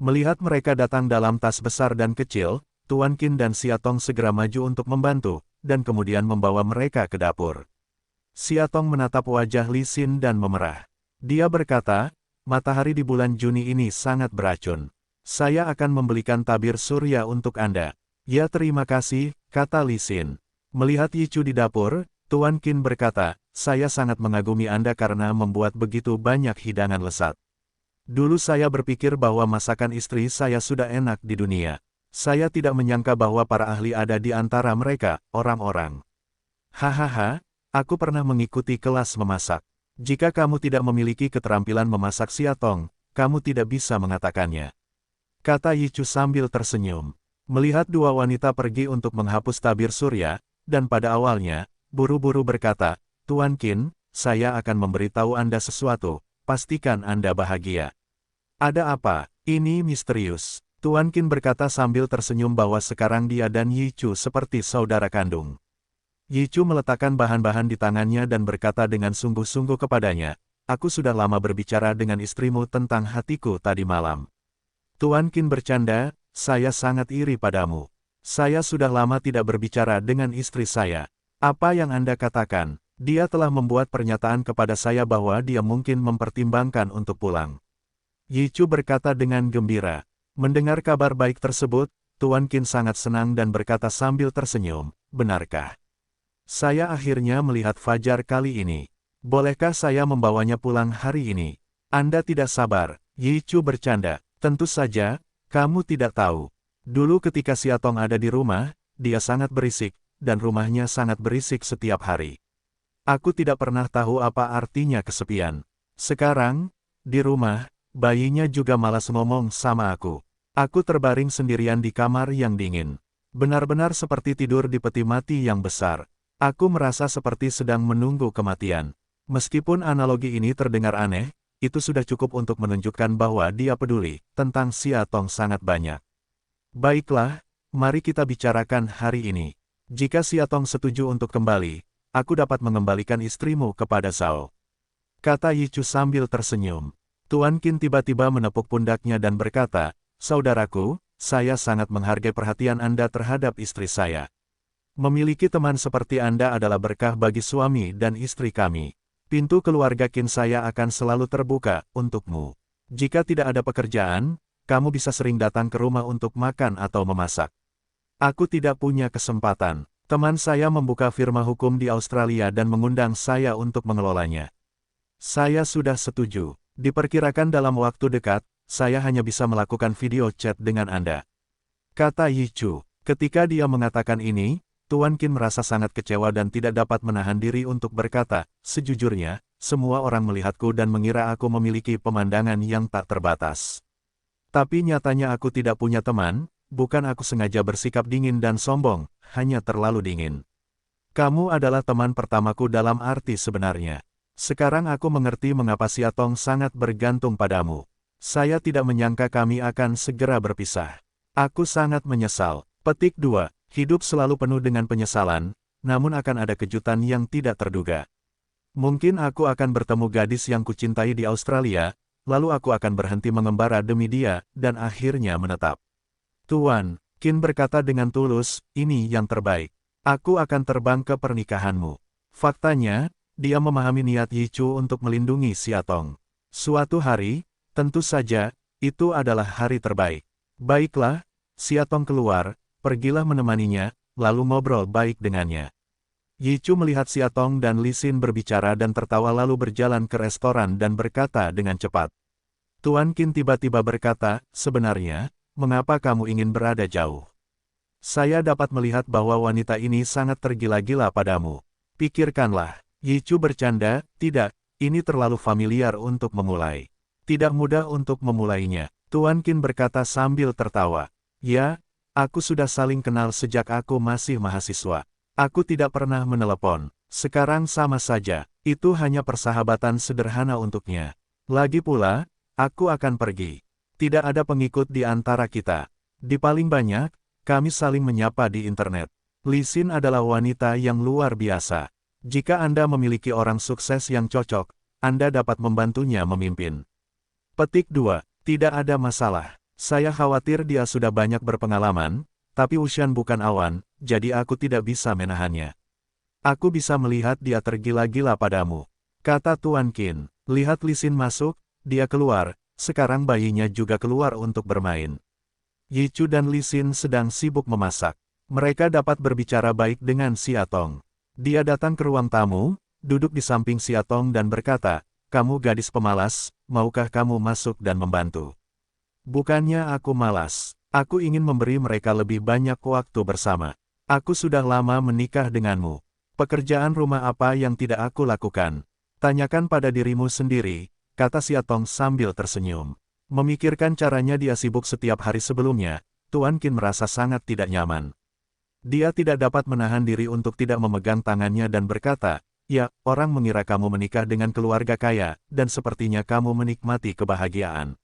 Melihat mereka datang dalam tas besar dan kecil, Tuan Qin dan Siatong segera maju untuk membantu, dan kemudian membawa mereka ke dapur. Siatong menatap wajah Li Xin dan memerah. Dia berkata, "Matahari di bulan Juni ini sangat beracun. Saya akan membelikan tabir surya untuk Anda." "Ya terima kasih," kata Li Xin. Melihat Yi Chu di dapur, Tuan Qin berkata, "Saya sangat mengagumi Anda karena membuat begitu banyak hidangan lezat. Dulu saya berpikir bahwa masakan istri saya sudah enak di dunia. Saya tidak menyangka bahwa para ahli ada di antara mereka, orang-orang. Hahaha, aku pernah mengikuti kelas memasak. Jika kamu tidak memiliki keterampilan memasak Siatong, kamu tidak bisa mengatakannya," kata Yi Chu sambil tersenyum. Melihat dua wanita pergi untuk menghapus tabir surya, dan pada awalnya, buru-buru berkata, Tuan Qin, saya akan memberitahu Anda sesuatu, pastikan Anda bahagia. Ada apa? Ini misterius. Tuan Qin berkata sambil tersenyum bahwa sekarang dia dan Yi Chu seperti saudara kandung. Yi Chu meletakkan bahan-bahan di tangannya dan berkata dengan sungguh-sungguh kepadanya, aku sudah lama berbicara dengan istrimu tentang hatiku tadi malam. Tuan Qin bercanda, saya sangat iri padamu. Saya sudah lama tidak berbicara dengan istri saya. Apa yang Anda katakan? Dia telah membuat pernyataan kepada saya bahwa dia mungkin mempertimbangkan untuk pulang. Yi Chu berkata dengan gembira. Mendengar kabar baik tersebut, Tuan Qin sangat senang dan berkata sambil tersenyum, benarkah? Saya akhirnya melihat fajar kali ini. Bolehkah saya membawanya pulang hari ini? Anda tidak sabar, Yi Chu bercanda. Tentu saja, kamu tidak tahu. Dulu ketika Xiaotong ada di rumah, dia sangat berisik, dan rumahnya sangat berisik setiap hari. Aku tidak pernah tahu apa artinya kesepian. Sekarang, di rumah, bayinya juga malas ngomong sama aku. Aku terbaring sendirian di kamar yang dingin. Benar-benar seperti tidur di peti mati yang besar. Aku merasa seperti sedang menunggu kematian. Meskipun analogi ini terdengar aneh, itu sudah cukup untuk menunjukkan bahwa dia peduli tentang Xiaotong sangat banyak. Baiklah, mari kita bicarakan hari ini. Jika Xiaotong setuju untuk kembali, aku dapat mengembalikan istrimu kepada Zhao. Kata Yi Chu sambil tersenyum. Tuan Qin tiba-tiba menepuk pundaknya dan berkata, saudaraku, saya sangat menghargai perhatian Anda terhadap istri saya. Memiliki teman seperti Anda adalah berkah bagi suami dan istri kami. Pintu keluarga Qin saya akan selalu terbuka untukmu. Jika tidak ada pekerjaan, kamu bisa sering datang ke rumah untuk makan atau memasak. Aku tidak punya kesempatan. Teman saya membuka firma hukum di Australia dan mengundang saya untuk mengelolanya. Saya sudah setuju. Diperkirakan dalam waktu dekat, saya hanya bisa melakukan video chat dengan Anda. Kata Yi Chu. Ketika dia mengatakan ini, Tuan Qin merasa sangat kecewa dan tidak dapat menahan diri untuk berkata, sejujurnya, semua orang melihatku dan mengira aku memiliki pemandangan yang tak terbatas. Tapi nyatanya aku tidak punya teman, bukan aku sengaja bersikap dingin dan sombong, hanya terlalu dingin. Kamu adalah teman pertamaku dalam arti sebenarnya. Sekarang aku mengerti mengapa Xiaotong sangat bergantung padamu. Saya tidak menyangka kami akan segera berpisah. Aku sangat menyesal. Petik 2. Hidup selalu penuh dengan penyesalan, namun akan ada kejutan yang tidak terduga. Mungkin aku akan bertemu gadis yang kucintai di Australia, lalu aku akan berhenti mengembara demi dia, dan akhirnya menetap. Tuan, Qin berkata dengan tulus, ini yang terbaik. Aku akan terbang ke pernikahanmu. Faktanya, dia memahami niat Yi Chu untuk melindungi Xiaotong. Suatu hari, tentu saja, itu adalah hari terbaik. Baiklah, Xiaotong keluar, pergilah menemaninya, lalu ngobrol baik dengannya. Yi Chu melihat Xiaotong dan Li Xin berbicara dan tertawa lalu berjalan ke restoran dan berkata dengan cepat. Tuan Qin tiba-tiba berkata, sebenarnya, mengapa kamu ingin berada jauh? Saya dapat melihat bahwa wanita ini sangat tergila-gila padamu. Pikirkanlah. Yi Chu bercanda, tidak, ini terlalu familiar untuk memulai. Tidak mudah untuk memulainya. Tuan Qin berkata sambil tertawa. Ya, aku sudah saling kenal sejak aku masih mahasiswa. Aku tidak pernah menelepon. Sekarang sama saja, itu hanya persahabatan sederhana untuknya. Lagi pula, aku akan pergi. Tidak ada pengikut di antara kita. Di paling banyak, kami saling menyapa di internet. Li Xin adalah wanita yang luar biasa. Jika Anda memiliki orang sukses yang cocok, Anda dapat membantunya memimpin. Petik 2. Tidak ada masalah. Saya khawatir dia sudah banyak berpengalaman, tapi Wushan bukan awan, jadi aku tidak bisa menahannya. Aku bisa melihat dia tergila-gila padamu. Kata Tuan Qin. Lihat Li Xin masuk, dia keluar, sekarang bayinya juga keluar untuk bermain. Yi Chu dan Li Xin sedang sibuk memasak. Mereka dapat berbicara baik dengan Xiaotong. Dia datang ke ruang tamu, duduk di samping Xiaotong dan berkata, kamu gadis pemalas, maukah kamu masuk dan membantu? Bukannya aku malas. Aku ingin memberi mereka lebih banyak waktu bersama. Aku sudah lama menikah denganmu. Pekerjaan rumah apa yang tidak aku lakukan? Tanyakan pada dirimu sendiri, kata Xiaotong sambil tersenyum. Memikirkan caranya dia sibuk setiap hari sebelumnya, Tuan Qin merasa sangat tidak nyaman. Dia tidak dapat menahan diri untuk tidak memegang tangannya dan berkata, "Ya, orang mengira kamu menikah dengan keluarga kaya, dan sepertinya kamu menikmati kebahagiaan.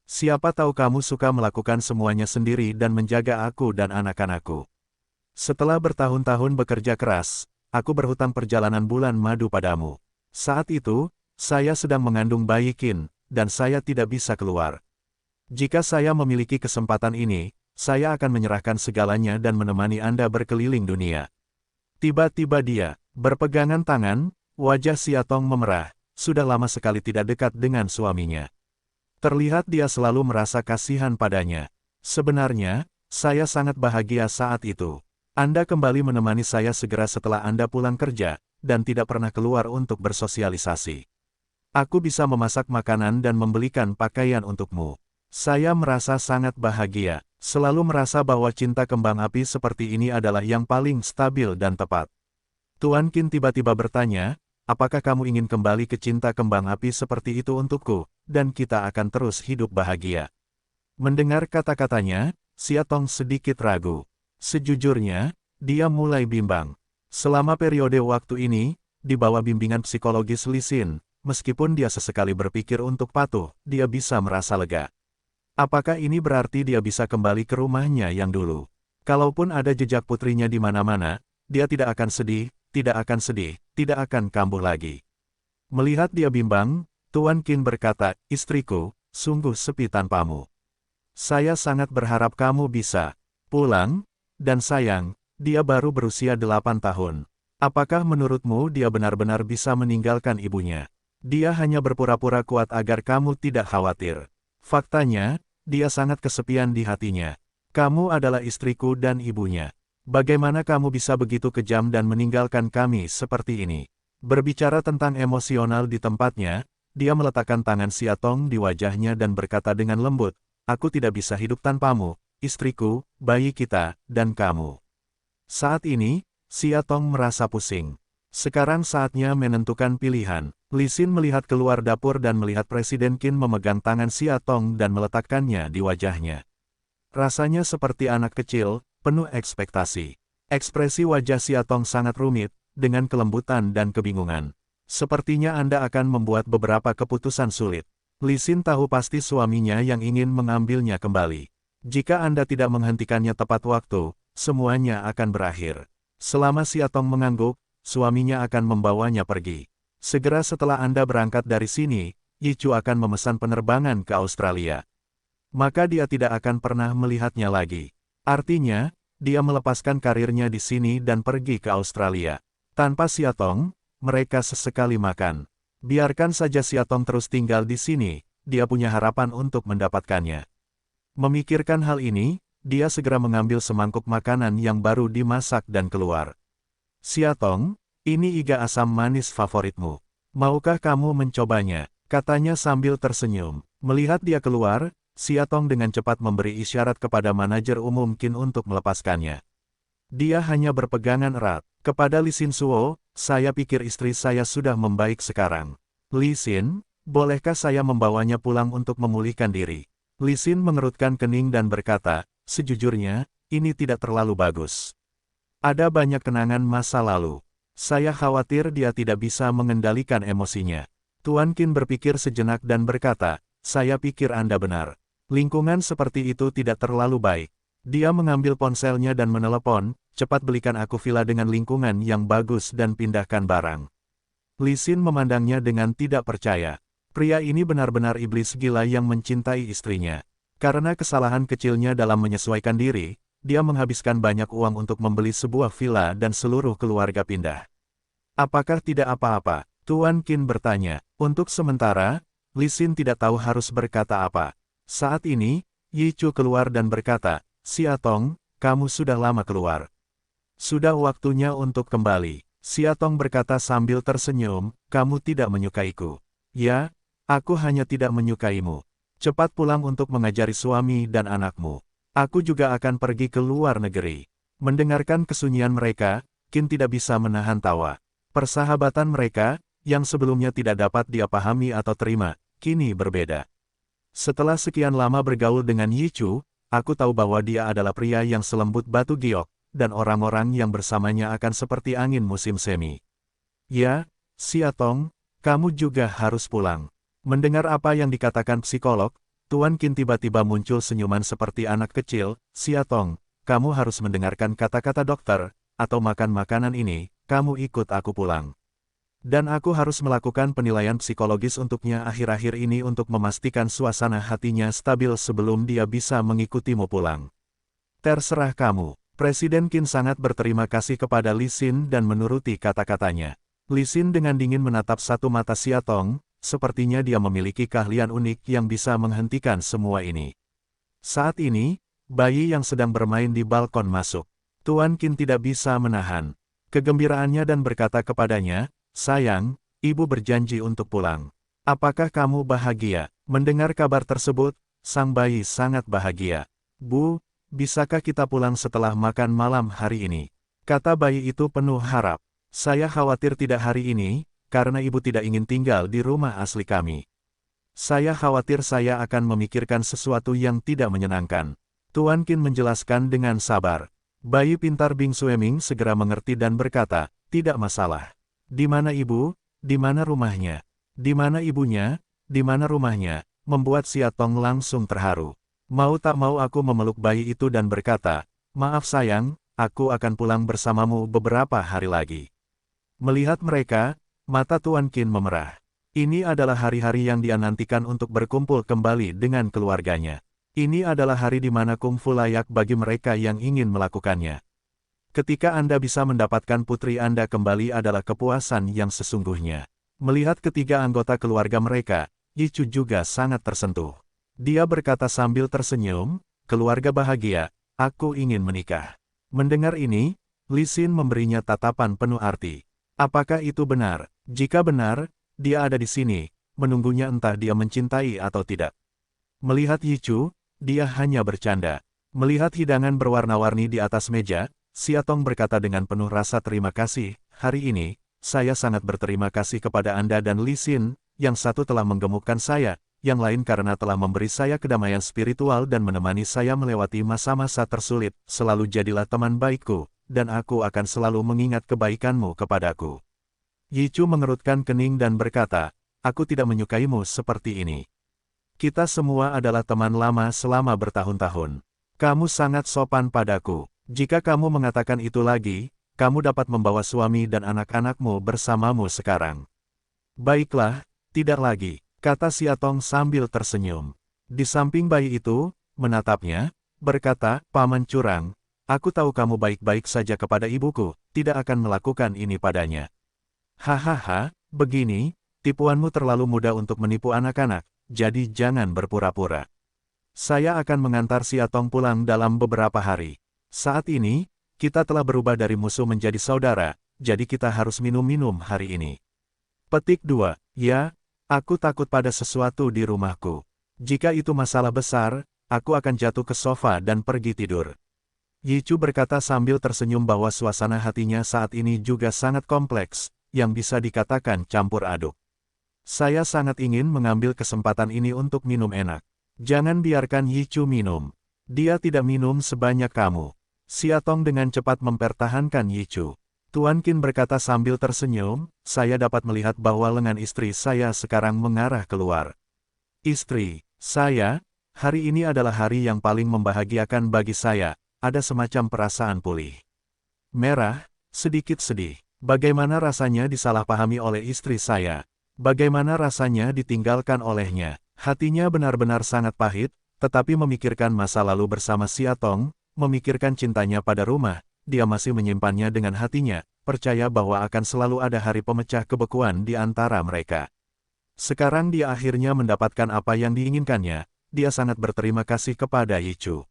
Siapa tahu kamu suka melakukan semuanya sendiri dan menjaga aku dan anak-anakku. Setelah bertahun-tahun bekerja keras, aku berhutang perjalanan bulan madu padamu. Saat itu, saya sedang mengandung bayi Qin, dan saya tidak bisa keluar. Jika saya memiliki kesempatan ini, saya akan menyerahkan segalanya dan menemani Anda berkeliling dunia." Tiba-tiba dia berpegangan tangan, wajah Xiaotong memerah, sudah lama sekali tidak dekat dengan suaminya. Terlihat dia selalu merasa kasihan padanya. "Sebenarnya, saya sangat bahagia saat itu. Anda kembali menemani saya segera setelah Anda pulang kerja, dan tidak pernah keluar untuk bersosialisasi. Aku bisa memasak makanan dan membelikan pakaian untukmu. Saya merasa sangat bahagia, selalu merasa bahwa cinta kembang api seperti ini adalah yang paling stabil dan tepat." Tuan Qin tiba-tiba bertanya, "Apakah kamu ingin kembali ke cinta kembang api seperti itu untukku, dan kita akan terus hidup bahagia?" Mendengar kata-katanya, Xiaotong sedikit ragu. Sejujurnya, dia mulai bimbang. Selama periode waktu ini, di bawah bimbingan psikologis Li Xin, meskipun dia sesekali berpikir untuk patuh, dia bisa merasa lega. Apakah ini berarti dia bisa kembali ke rumahnya yang dulu? Kalaupun ada jejak putrinya di mana-mana, dia tidak akan sedih, tidak akan kambuh lagi. Melihat dia bimbang, Tuan Qin berkata, "Istriku, sungguh sepi tanpamu. Saya sangat berharap kamu bisa pulang, dan sayang, dia baru berusia 8 tahun. Apakah menurutmu dia benar-benar bisa meninggalkan ibunya? Dia hanya berpura-pura kuat agar kamu tidak khawatir. Faktanya, dia sangat kesepian di hatinya. Kamu adalah istriku dan ibunya. Bagaimana kamu bisa begitu kejam dan meninggalkan kami seperti ini?" Berbicara tentang emosional di tempatnya, dia meletakkan tangan Xiaotong di wajahnya dan berkata dengan lembut, "Aku tidak bisa hidup tanpamu, istriku, bayi kita, dan kamu." Saat ini, Xiaotong merasa pusing. Sekarang saatnya menentukan pilihan. Li Xin melihat keluar dapur dan melihat Presiden Qin memegang tangan Xiaotong dan meletakkannya di wajahnya. Rasanya seperti anak kecil, penuh ekspektasi. Ekspresi wajah Xiaotong sangat rumit, dengan kelembutan dan kebingungan. "Sepertinya Anda akan membuat beberapa keputusan sulit." Li Xin tahu pasti suaminya yang ingin mengambilnya kembali. Jika Anda tidak menghentikannya tepat waktu, semuanya akan berakhir. Selama Xiaotong mengangguk, suaminya akan membawanya pergi. Segera setelah Anda berangkat dari sini, Yichu akan memesan penerbangan ke Australia. Maka dia tidak akan pernah melihatnya lagi. Artinya, dia melepaskan karirnya di sini dan pergi ke Australia. Tanpa Xiaotong, mereka sesekali makan. Biarkan saja Xiaotong terus tinggal di sini, dia punya harapan untuk mendapatkannya. Memikirkan hal ini, dia segera mengambil semangkuk makanan yang baru dimasak dan keluar. "Xiaotong, ini iga asam manis favoritmu. Maukah kamu mencobanya?" katanya sambil tersenyum. Melihat dia keluar, Xiaotong dengan cepat memberi isyarat kepada manajer umum Qin untuk melepaskannya. Dia hanya berpegangan erat. Kepada Li Xinsuo, "Saya pikir istri saya sudah membaik sekarang. Li Xin, bolehkah saya membawanya pulang untuk memulihkan diri?" Li Xin mengerutkan kening dan berkata, "Sejujurnya, ini tidak terlalu bagus. Ada banyak kenangan masa lalu. Saya khawatir dia tidak bisa mengendalikan emosinya." Tuan Qin berpikir sejenak dan berkata, "Saya pikir Anda benar. Lingkungan seperti itu tidak terlalu baik." Dia mengambil ponselnya dan menelepon, "Cepat belikan aku villa dengan lingkungan yang bagus dan pindahkan barang." Li Xin memandangnya dengan tidak percaya. Pria ini benar-benar iblis gila yang mencintai istrinya. Karena kesalahan kecilnya dalam menyesuaikan diri, dia menghabiskan banyak uang untuk membeli sebuah villa dan seluruh keluarga pindah. "Apakah tidak apa-apa?" Tuan Qin bertanya. Untuk sementara, Li Xin tidak tahu harus berkata apa. Saat ini, Yichu keluar dan berkata, "Xiaotong, kamu sudah lama keluar. Sudah waktunya untuk kembali." Xiaotong berkata sambil tersenyum, "Kamu tidak menyukaiku." "Ya, aku hanya tidak menyukaimu. Cepat pulang untuk mengajari suami dan anakmu. Aku juga akan pergi ke luar negeri." Mendengarkan kesunyian mereka, Qin tidak bisa menahan tawa. Persahabatan mereka, yang sebelumnya tidak dapat dia pahami atau terima, kini berbeda. Setelah sekian lama bergaul dengan Yichu, aku tahu bahwa dia adalah pria yang selembut batu giok, dan orang-orang yang bersamanya akan seperti angin musim semi. Ya, Siatong, kamu juga harus pulang. Mendengar apa yang dikatakan psikolog, Tuan Qin tiba-tiba muncul senyuman seperti anak kecil. Siatong, kamu harus mendengarkan kata-kata dokter, atau makan makanan ini, kamu ikut aku pulang. Dan aku harus melakukan penilaian psikologis untuknya akhir-akhir ini untuk memastikan suasana hatinya stabil sebelum dia bisa mengikutimu pulang. Terserah kamu. Presiden Qin sangat berterima kasih kepada Li Xin dan menuruti kata-katanya. Li Xin dengan dingin menatap satu mata Siatong, sepertinya dia memiliki keahlian unik yang bisa menghentikan semua ini. Saat ini, bayi yang sedang bermain di balkon masuk. Tuan Qin tidak bisa menahan kegembiraannya dan berkata kepadanya, "Sayang, ibu berjanji untuk pulang. Apakah kamu bahagia?" Mendengar kabar tersebut, sang bayi sangat bahagia. "Bu, bisakah kita pulang setelah makan malam hari ini?" Kata bayi itu penuh harap. "Saya khawatir tidak hari ini, karena ibu tidak ingin tinggal di rumah asli kami. Saya khawatir saya akan memikirkan sesuatu yang tidak menyenangkan." Tuan Qin menjelaskan dengan sabar. Bayi pintar Bing Sueming segera mengerti dan berkata, "Tidak masalah. Di mana ibu? Di mana rumahnya? Di mana ibunya? Di mana rumahnya?" Membuat Siatong langsung terharu. Mau tak mau aku memeluk bayi itu dan berkata, "Maaf sayang, aku akan pulang bersamamu beberapa hari lagi." Melihat mereka, mata Tuan Qin memerah. Ini adalah hari-hari yang dia nantikan untuk berkumpul kembali dengan keluarganya. Ini adalah hari di mana kungfu layak bagi mereka yang ingin melakukannya. Ketika Anda bisa mendapatkan putri Anda kembali adalah kepuasan yang sesungguhnya. Melihat ketiga anggota keluarga mereka, Yichu juga sangat tersentuh. Dia berkata sambil tersenyum, "Keluarga bahagia, aku ingin menikah." Mendengar ini, Li Xin memberinya tatapan penuh arti. Apakah itu benar? Jika benar, dia ada di sini, menunggunya entah dia mencintai atau tidak. Melihat Yichu, dia hanya bercanda. Melihat hidangan berwarna-warni di atas meja, Siatong berkata dengan penuh rasa terima kasih, "Hari ini, saya sangat berterima kasih kepada Anda dan Li Xin, yang satu telah menggemukkan saya, yang lain karena telah memberi saya kedamaian spiritual dan menemani saya melewati masa-masa tersulit. Selalu jadilah teman baikku, dan aku akan selalu mengingat kebaikanmu kepadaku." Yichu mengerutkan kening dan berkata, "Aku tidak menyukaimu seperti ini. Kita semua adalah teman lama selama bertahun-tahun. Kamu sangat sopan padaku. Jika kamu mengatakan itu lagi, kamu dapat membawa suami dan anak-anakmu bersamamu sekarang." "Baiklah, tidak lagi," kata Siatong sambil tersenyum. Di samping bayi itu, menatapnya, berkata, "Paman curang, aku tahu kamu baik-baik saja kepada ibuku, tidak akan melakukan ini padanya." "Hahaha, begini, tipuanmu terlalu mudah untuk menipu anak-anak, jadi jangan berpura-pura. Saya akan mengantar Siatong pulang dalam beberapa hari. Saat ini, kita telah berubah dari musuh menjadi saudara, jadi kita harus minum-minum hari ini." Petik 2. Ya, aku takut pada sesuatu di rumahku. Jika itu masalah besar, aku akan jatuh ke sofa dan pergi tidur. Yichu berkata sambil tersenyum bahwa suasana hatinya saat ini juga sangat kompleks, yang bisa dikatakan campur aduk. "Saya sangat ingin mengambil kesempatan ini untuk minum enak. Jangan biarkan Yichu minum. Dia tidak minum sebanyak kamu." Siatong dengan cepat mempertahankan Yichu. Tuan Qin berkata sambil tersenyum, "Saya dapat melihat bahwa lengan istri saya sekarang mengarah keluar." "Istri saya, hari ini adalah hari yang paling membahagiakan bagi saya." Ada semacam perasaan pulih. Merah, sedikit sedih. Bagaimana rasanya disalahpahami oleh istri saya? Bagaimana rasanya ditinggalkan olehnya? Hatinya benar-benar sangat pahit, tetapi memikirkan masa lalu bersama Siatong, memikirkan cintanya pada rumah, dia masih menyimpannya dengan hatinya, percaya bahwa akan selalu ada hari pemecah kebekuan di antara mereka. Sekarang dia akhirnya mendapatkan apa yang diinginkannya, dia sangat berterima kasih kepada Yichu.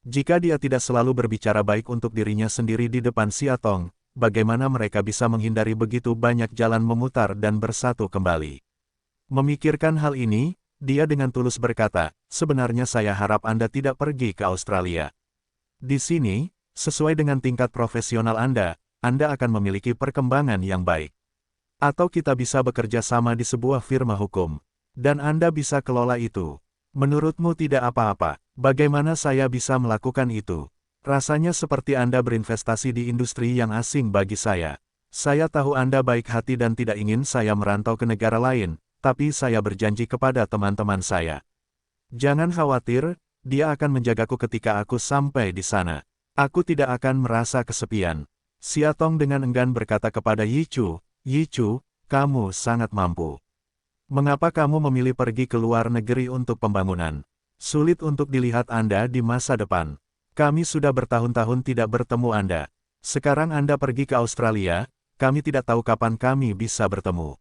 Jika dia tidak selalu berbicara baik untuk dirinya sendiri di depan Siatong, bagaimana mereka bisa menghindari begitu banyak jalan memutar dan bersatu kembali? Memikirkan hal ini, dia dengan tulus berkata, "Sebenarnya saya harap Anda tidak pergi ke Australia. Di sini, sesuai dengan tingkat profesional Anda akan memiliki perkembangan yang baik. Atau kita bisa bekerja sama di sebuah firma hukum. Dan Anda bisa kelola itu. Menurutmu tidak apa-apa?" Bagaimana saya bisa melakukan itu? Rasanya seperti Anda berinvestasi di industri yang asing bagi saya. Saya tahu Anda baik hati dan tidak ingin saya merantau ke negara lain, tapi saya berjanji kepada teman-teman saya. Jangan khawatir, dia akan menjagaku ketika aku sampai di sana. Aku tidak akan merasa kesepian. Siatong dengan enggan berkata kepada Yichu, Yichu, kamu sangat mampu. Mengapa kamu memilih pergi ke luar negeri untuk pembangunan? Sulit untuk dilihat Anda di masa depan. Kami sudah bertahun-tahun tidak bertemu Anda. Sekarang Anda pergi ke Australia, kami tidak tahu kapan kami bisa bertemu.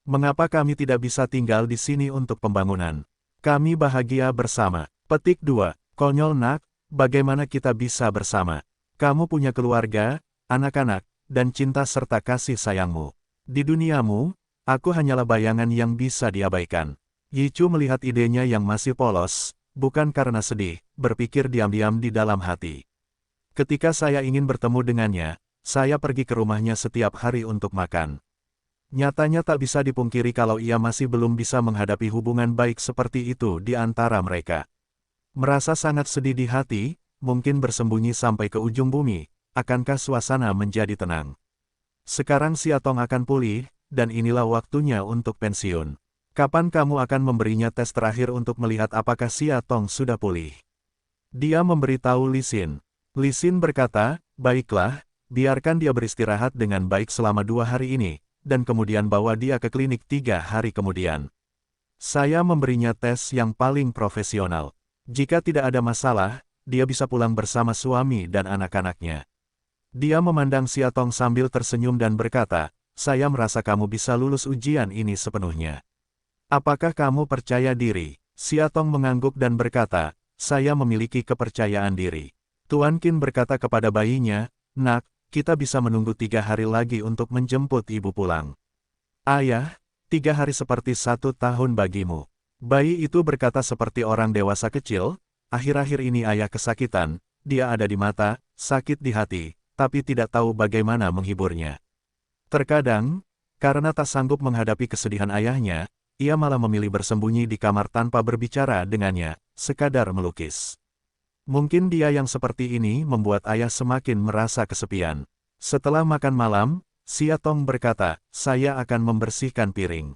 Mengapa kami tidak bisa tinggal di sini untuk pembangunan? Kami bahagia bersama. Petik 2. Konyol nak, bagaimana kita bisa bersama? Kamu punya keluarga, anak-anak, dan cinta serta kasih sayangmu. Di duniamu, aku hanyalah bayangan yang bisa diabaikan. Yichu melihat idenya yang masih polos, bukan karena sedih, berpikir diam-diam di dalam hati. Ketika saya ingin bertemu dengannya, saya pergi ke rumahnya setiap hari untuk makan. Nyatanya tak bisa dipungkiri kalau ia masih belum bisa menghadapi hubungan baik seperti itu di antara mereka. Merasa sangat sedih di hati, mungkin bersembunyi sampai ke ujung bumi, akankah suasana menjadi tenang? Sekarang Siatong akan pulih, dan inilah waktunya untuk pensiun. Kapan kamu akan memberinya tes terakhir untuk melihat apakah Siatong sudah pulih? Dia memberitahu Li Xin. Li Xin berkata, baiklah, biarkan dia beristirahat dengan baik selama 2 hari ini, dan kemudian bawa dia ke klinik 3 hari kemudian. Saya memberinya tes yang paling profesional. Jika tidak ada masalah, dia bisa pulang bersama suami dan anak-anaknya. Dia memandang Siatong sambil tersenyum dan berkata, saya merasa kamu bisa lulus ujian ini sepenuhnya. Apakah kamu percaya diri? Siatong mengangguk dan berkata, saya memiliki kepercayaan diri. Tuan Qin berkata kepada bayinya, nak, kita bisa menunggu 3 hari lagi untuk menjemput ibu pulang. Ayah, 3 hari seperti 1 tahun bagimu. Bayi itu berkata seperti orang dewasa kecil, akhir-akhir ini ayah kesakitan, dia ada di mata, sakit di hati, tapi tidak tahu bagaimana menghiburnya. Terkadang, karena tak sanggup menghadapi kesedihan ayahnya, ia malah memilih bersembunyi di kamar tanpa berbicara dengannya, sekadar melukis. Mungkin dia yang seperti ini membuat ayah semakin merasa kesepian. Setelah makan malam, Siatong berkata, saya akan membersihkan piring.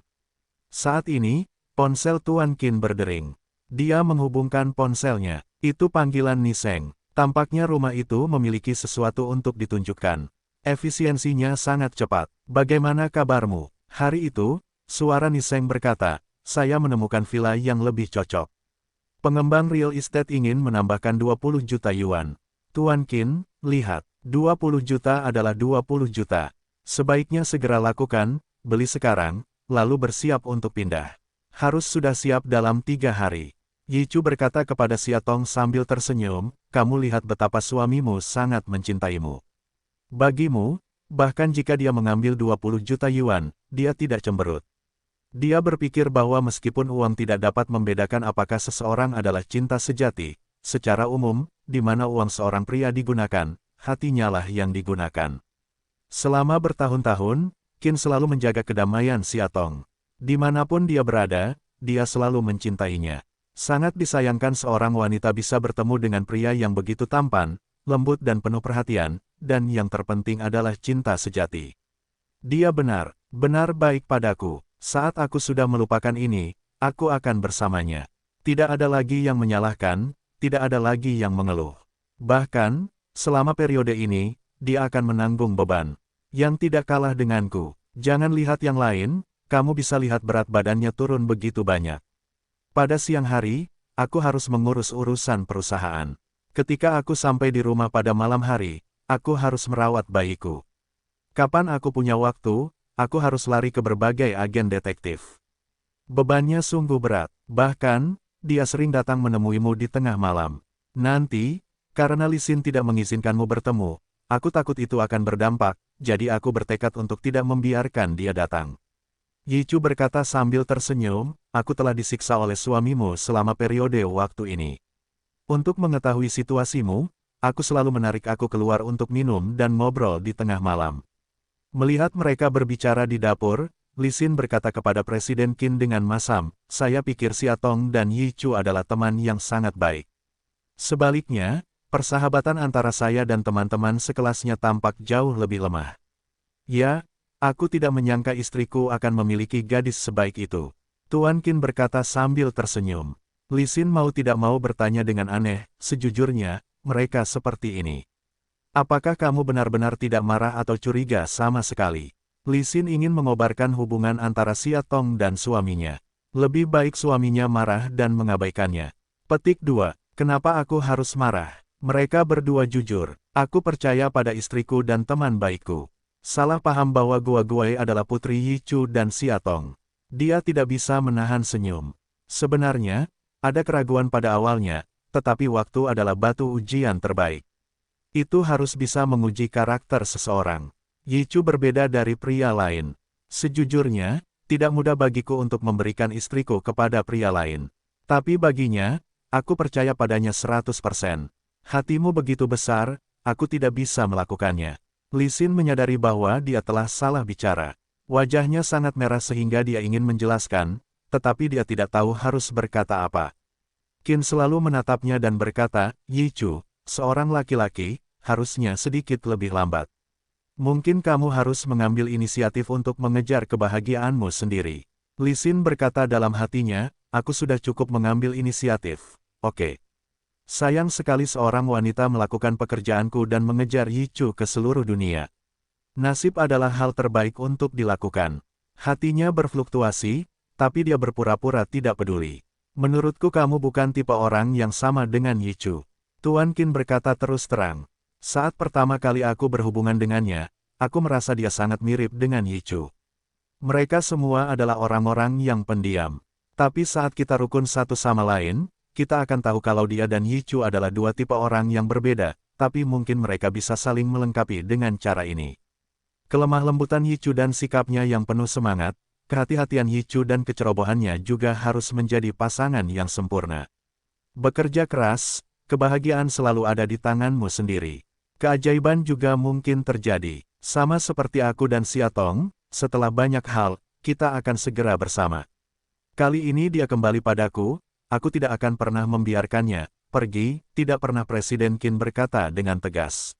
Saat ini, ponsel Tuan Qin berdering. Dia menghubungkan ponselnya. Itu panggilan Niseng. Tampaknya rumah itu memiliki sesuatu untuk ditunjukkan. Efisiensinya sangat cepat. Bagaimana kabarmu? Hari itu, suara Niseng berkata, saya menemukan villa yang lebih cocok. Pengembang real estate ingin menambahkan 20 juta yuan. Tuan Qin, lihat, 20 juta adalah 20 juta. Sebaiknya segera lakukan, beli sekarang, lalu bersiap untuk pindah. Harus sudah siap dalam 3 hari. Yichu berkata kepada Siatong sambil tersenyum, kamu lihat betapa suamimu sangat mencintaimu. Bagimu, bahkan jika dia mengambil 20 juta yuan, dia tidak cemberut. Dia berpikir bahwa meskipun uang tidak dapat membedakan apakah seseorang adalah cinta sejati, secara umum, di mana uang seorang pria digunakan, hatinya lah yang digunakan. Selama bertahun-tahun, Qin selalu menjaga kedamaian Siatong. Dimanapun dia berada, dia selalu mencintainya. Sangat disayangkan seorang wanita bisa bertemu dengan pria yang begitu tampan, lembut dan penuh perhatian, dan yang terpenting adalah cinta sejati. Dia benar baik padaku. Saat aku sudah melupakan ini, aku akan bersamanya. Tidak ada lagi yang menyalahkan, tidak ada lagi yang mengeluh. Bahkan, selama periode ini, dia akan menanggung beban. Yang tidak kalah denganku. Jangan lihat yang lain, kamu bisa lihat berat badannya turun begitu banyak. Pada siang hari, aku harus mengurus urusan perusahaan. Ketika aku sampai di rumah pada malam hari, aku harus merawat bayiku. Kapan aku punya waktu, aku harus lari ke berbagai agen detektif. Bebannya sungguh berat, bahkan, dia sering datang menemuimu di tengah malam. Nanti, karena Li Xin tidak mengizinkanmu bertemu, aku takut itu akan berdampak, jadi aku bertekad untuk tidak membiarkan dia datang. Yichu berkata sambil tersenyum, aku telah disiksa oleh suamimu selama periode waktu ini. Untuk mengetahui situasimu, aku selalu menarik aku keluar untuk minum dan ngobrol di tengah malam. Melihat mereka berbicara di dapur, Li Xin berkata kepada Presiden Qin dengan masam, saya pikir Siatong dan Yichu adalah teman yang sangat baik. Sebaliknya, persahabatan antara saya dan teman-teman sekelasnya tampak jauh lebih lemah. Ya, aku tidak menyangka istriku akan memiliki gadis sebaik itu. Tuan Qin berkata sambil tersenyum. Li Xin mau tidak mau bertanya dengan aneh, sejujurnya, mereka seperti ini. Apakah kamu benar-benar tidak marah atau curiga sama sekali? Li Xin ingin mengobarkan hubungan antara Xia Tong dan suaminya. Lebih baik suaminya marah dan mengabaikannya. Petik 2. Kenapa aku harus marah? Mereka berdua jujur. Aku percaya pada istriku dan teman baikku. Salah paham bahwa Gua Guai adalah putri Yi Chu dan Xia Tong. Dia tidak bisa menahan senyum. Sebenarnya, ada keraguan pada awalnya, tetapi waktu adalah batu ujian terbaik. Itu harus bisa menguji karakter seseorang. Yi Chu berbeda dari pria lain. Sejujurnya, tidak mudah bagiku untuk memberikan istriku kepada pria lain. Tapi baginya, aku percaya padanya 100%. Hatimu begitu besar, aku tidak bisa melakukannya. Li Xin menyadari bahwa dia telah salah bicara. Wajahnya sangat merah sehingga dia ingin menjelaskan, tetapi dia tidak tahu harus berkata apa. Qin selalu menatapnya dan berkata, Yi Chu, seorang laki-laki, harusnya sedikit lebih lambat. Mungkin kamu harus mengambil inisiatif untuk mengejar kebahagiaanmu sendiri. Li Xin berkata dalam hatinya, aku sudah cukup mengambil inisiatif. Oke. Sayang sekali seorang wanita melakukan pekerjaanku dan mengejar Yi Chu ke seluruh dunia. Nasib adalah hal terbaik untuk dilakukan. Hatinya berfluktuasi, tapi dia berpura-pura tidak peduli. Menurutku kamu bukan tipe orang yang sama dengan Yi Chu. Tuan Qin berkata terus terang. Saat pertama kali aku berhubungan dengannya, aku merasa dia sangat mirip dengan Yi Chu. Mereka semua adalah orang-orang yang pendiam. Tapi saat kita rukun satu sama lain, kita akan tahu kalau dia dan Yi Chu adalah dua tipe orang yang berbeda, tapi mungkin mereka bisa saling melengkapi dengan cara ini. Kelemah lembutan Yi Chu dan sikapnya yang penuh semangat, kehati-hatian Yi Chu dan kecerobohannya juga harus menjadi pasangan yang sempurna. Bekerja keras, kebahagiaan selalu ada di tanganmu sendiri. Keajaiban juga mungkin terjadi. Sama seperti aku dan Xia Tong, setelah banyak hal, kita akan segera bersama. Kali ini dia kembali padaku, aku tidak akan pernah membiarkannya pergi, tidak pernah Presiden Qin berkata dengan tegas.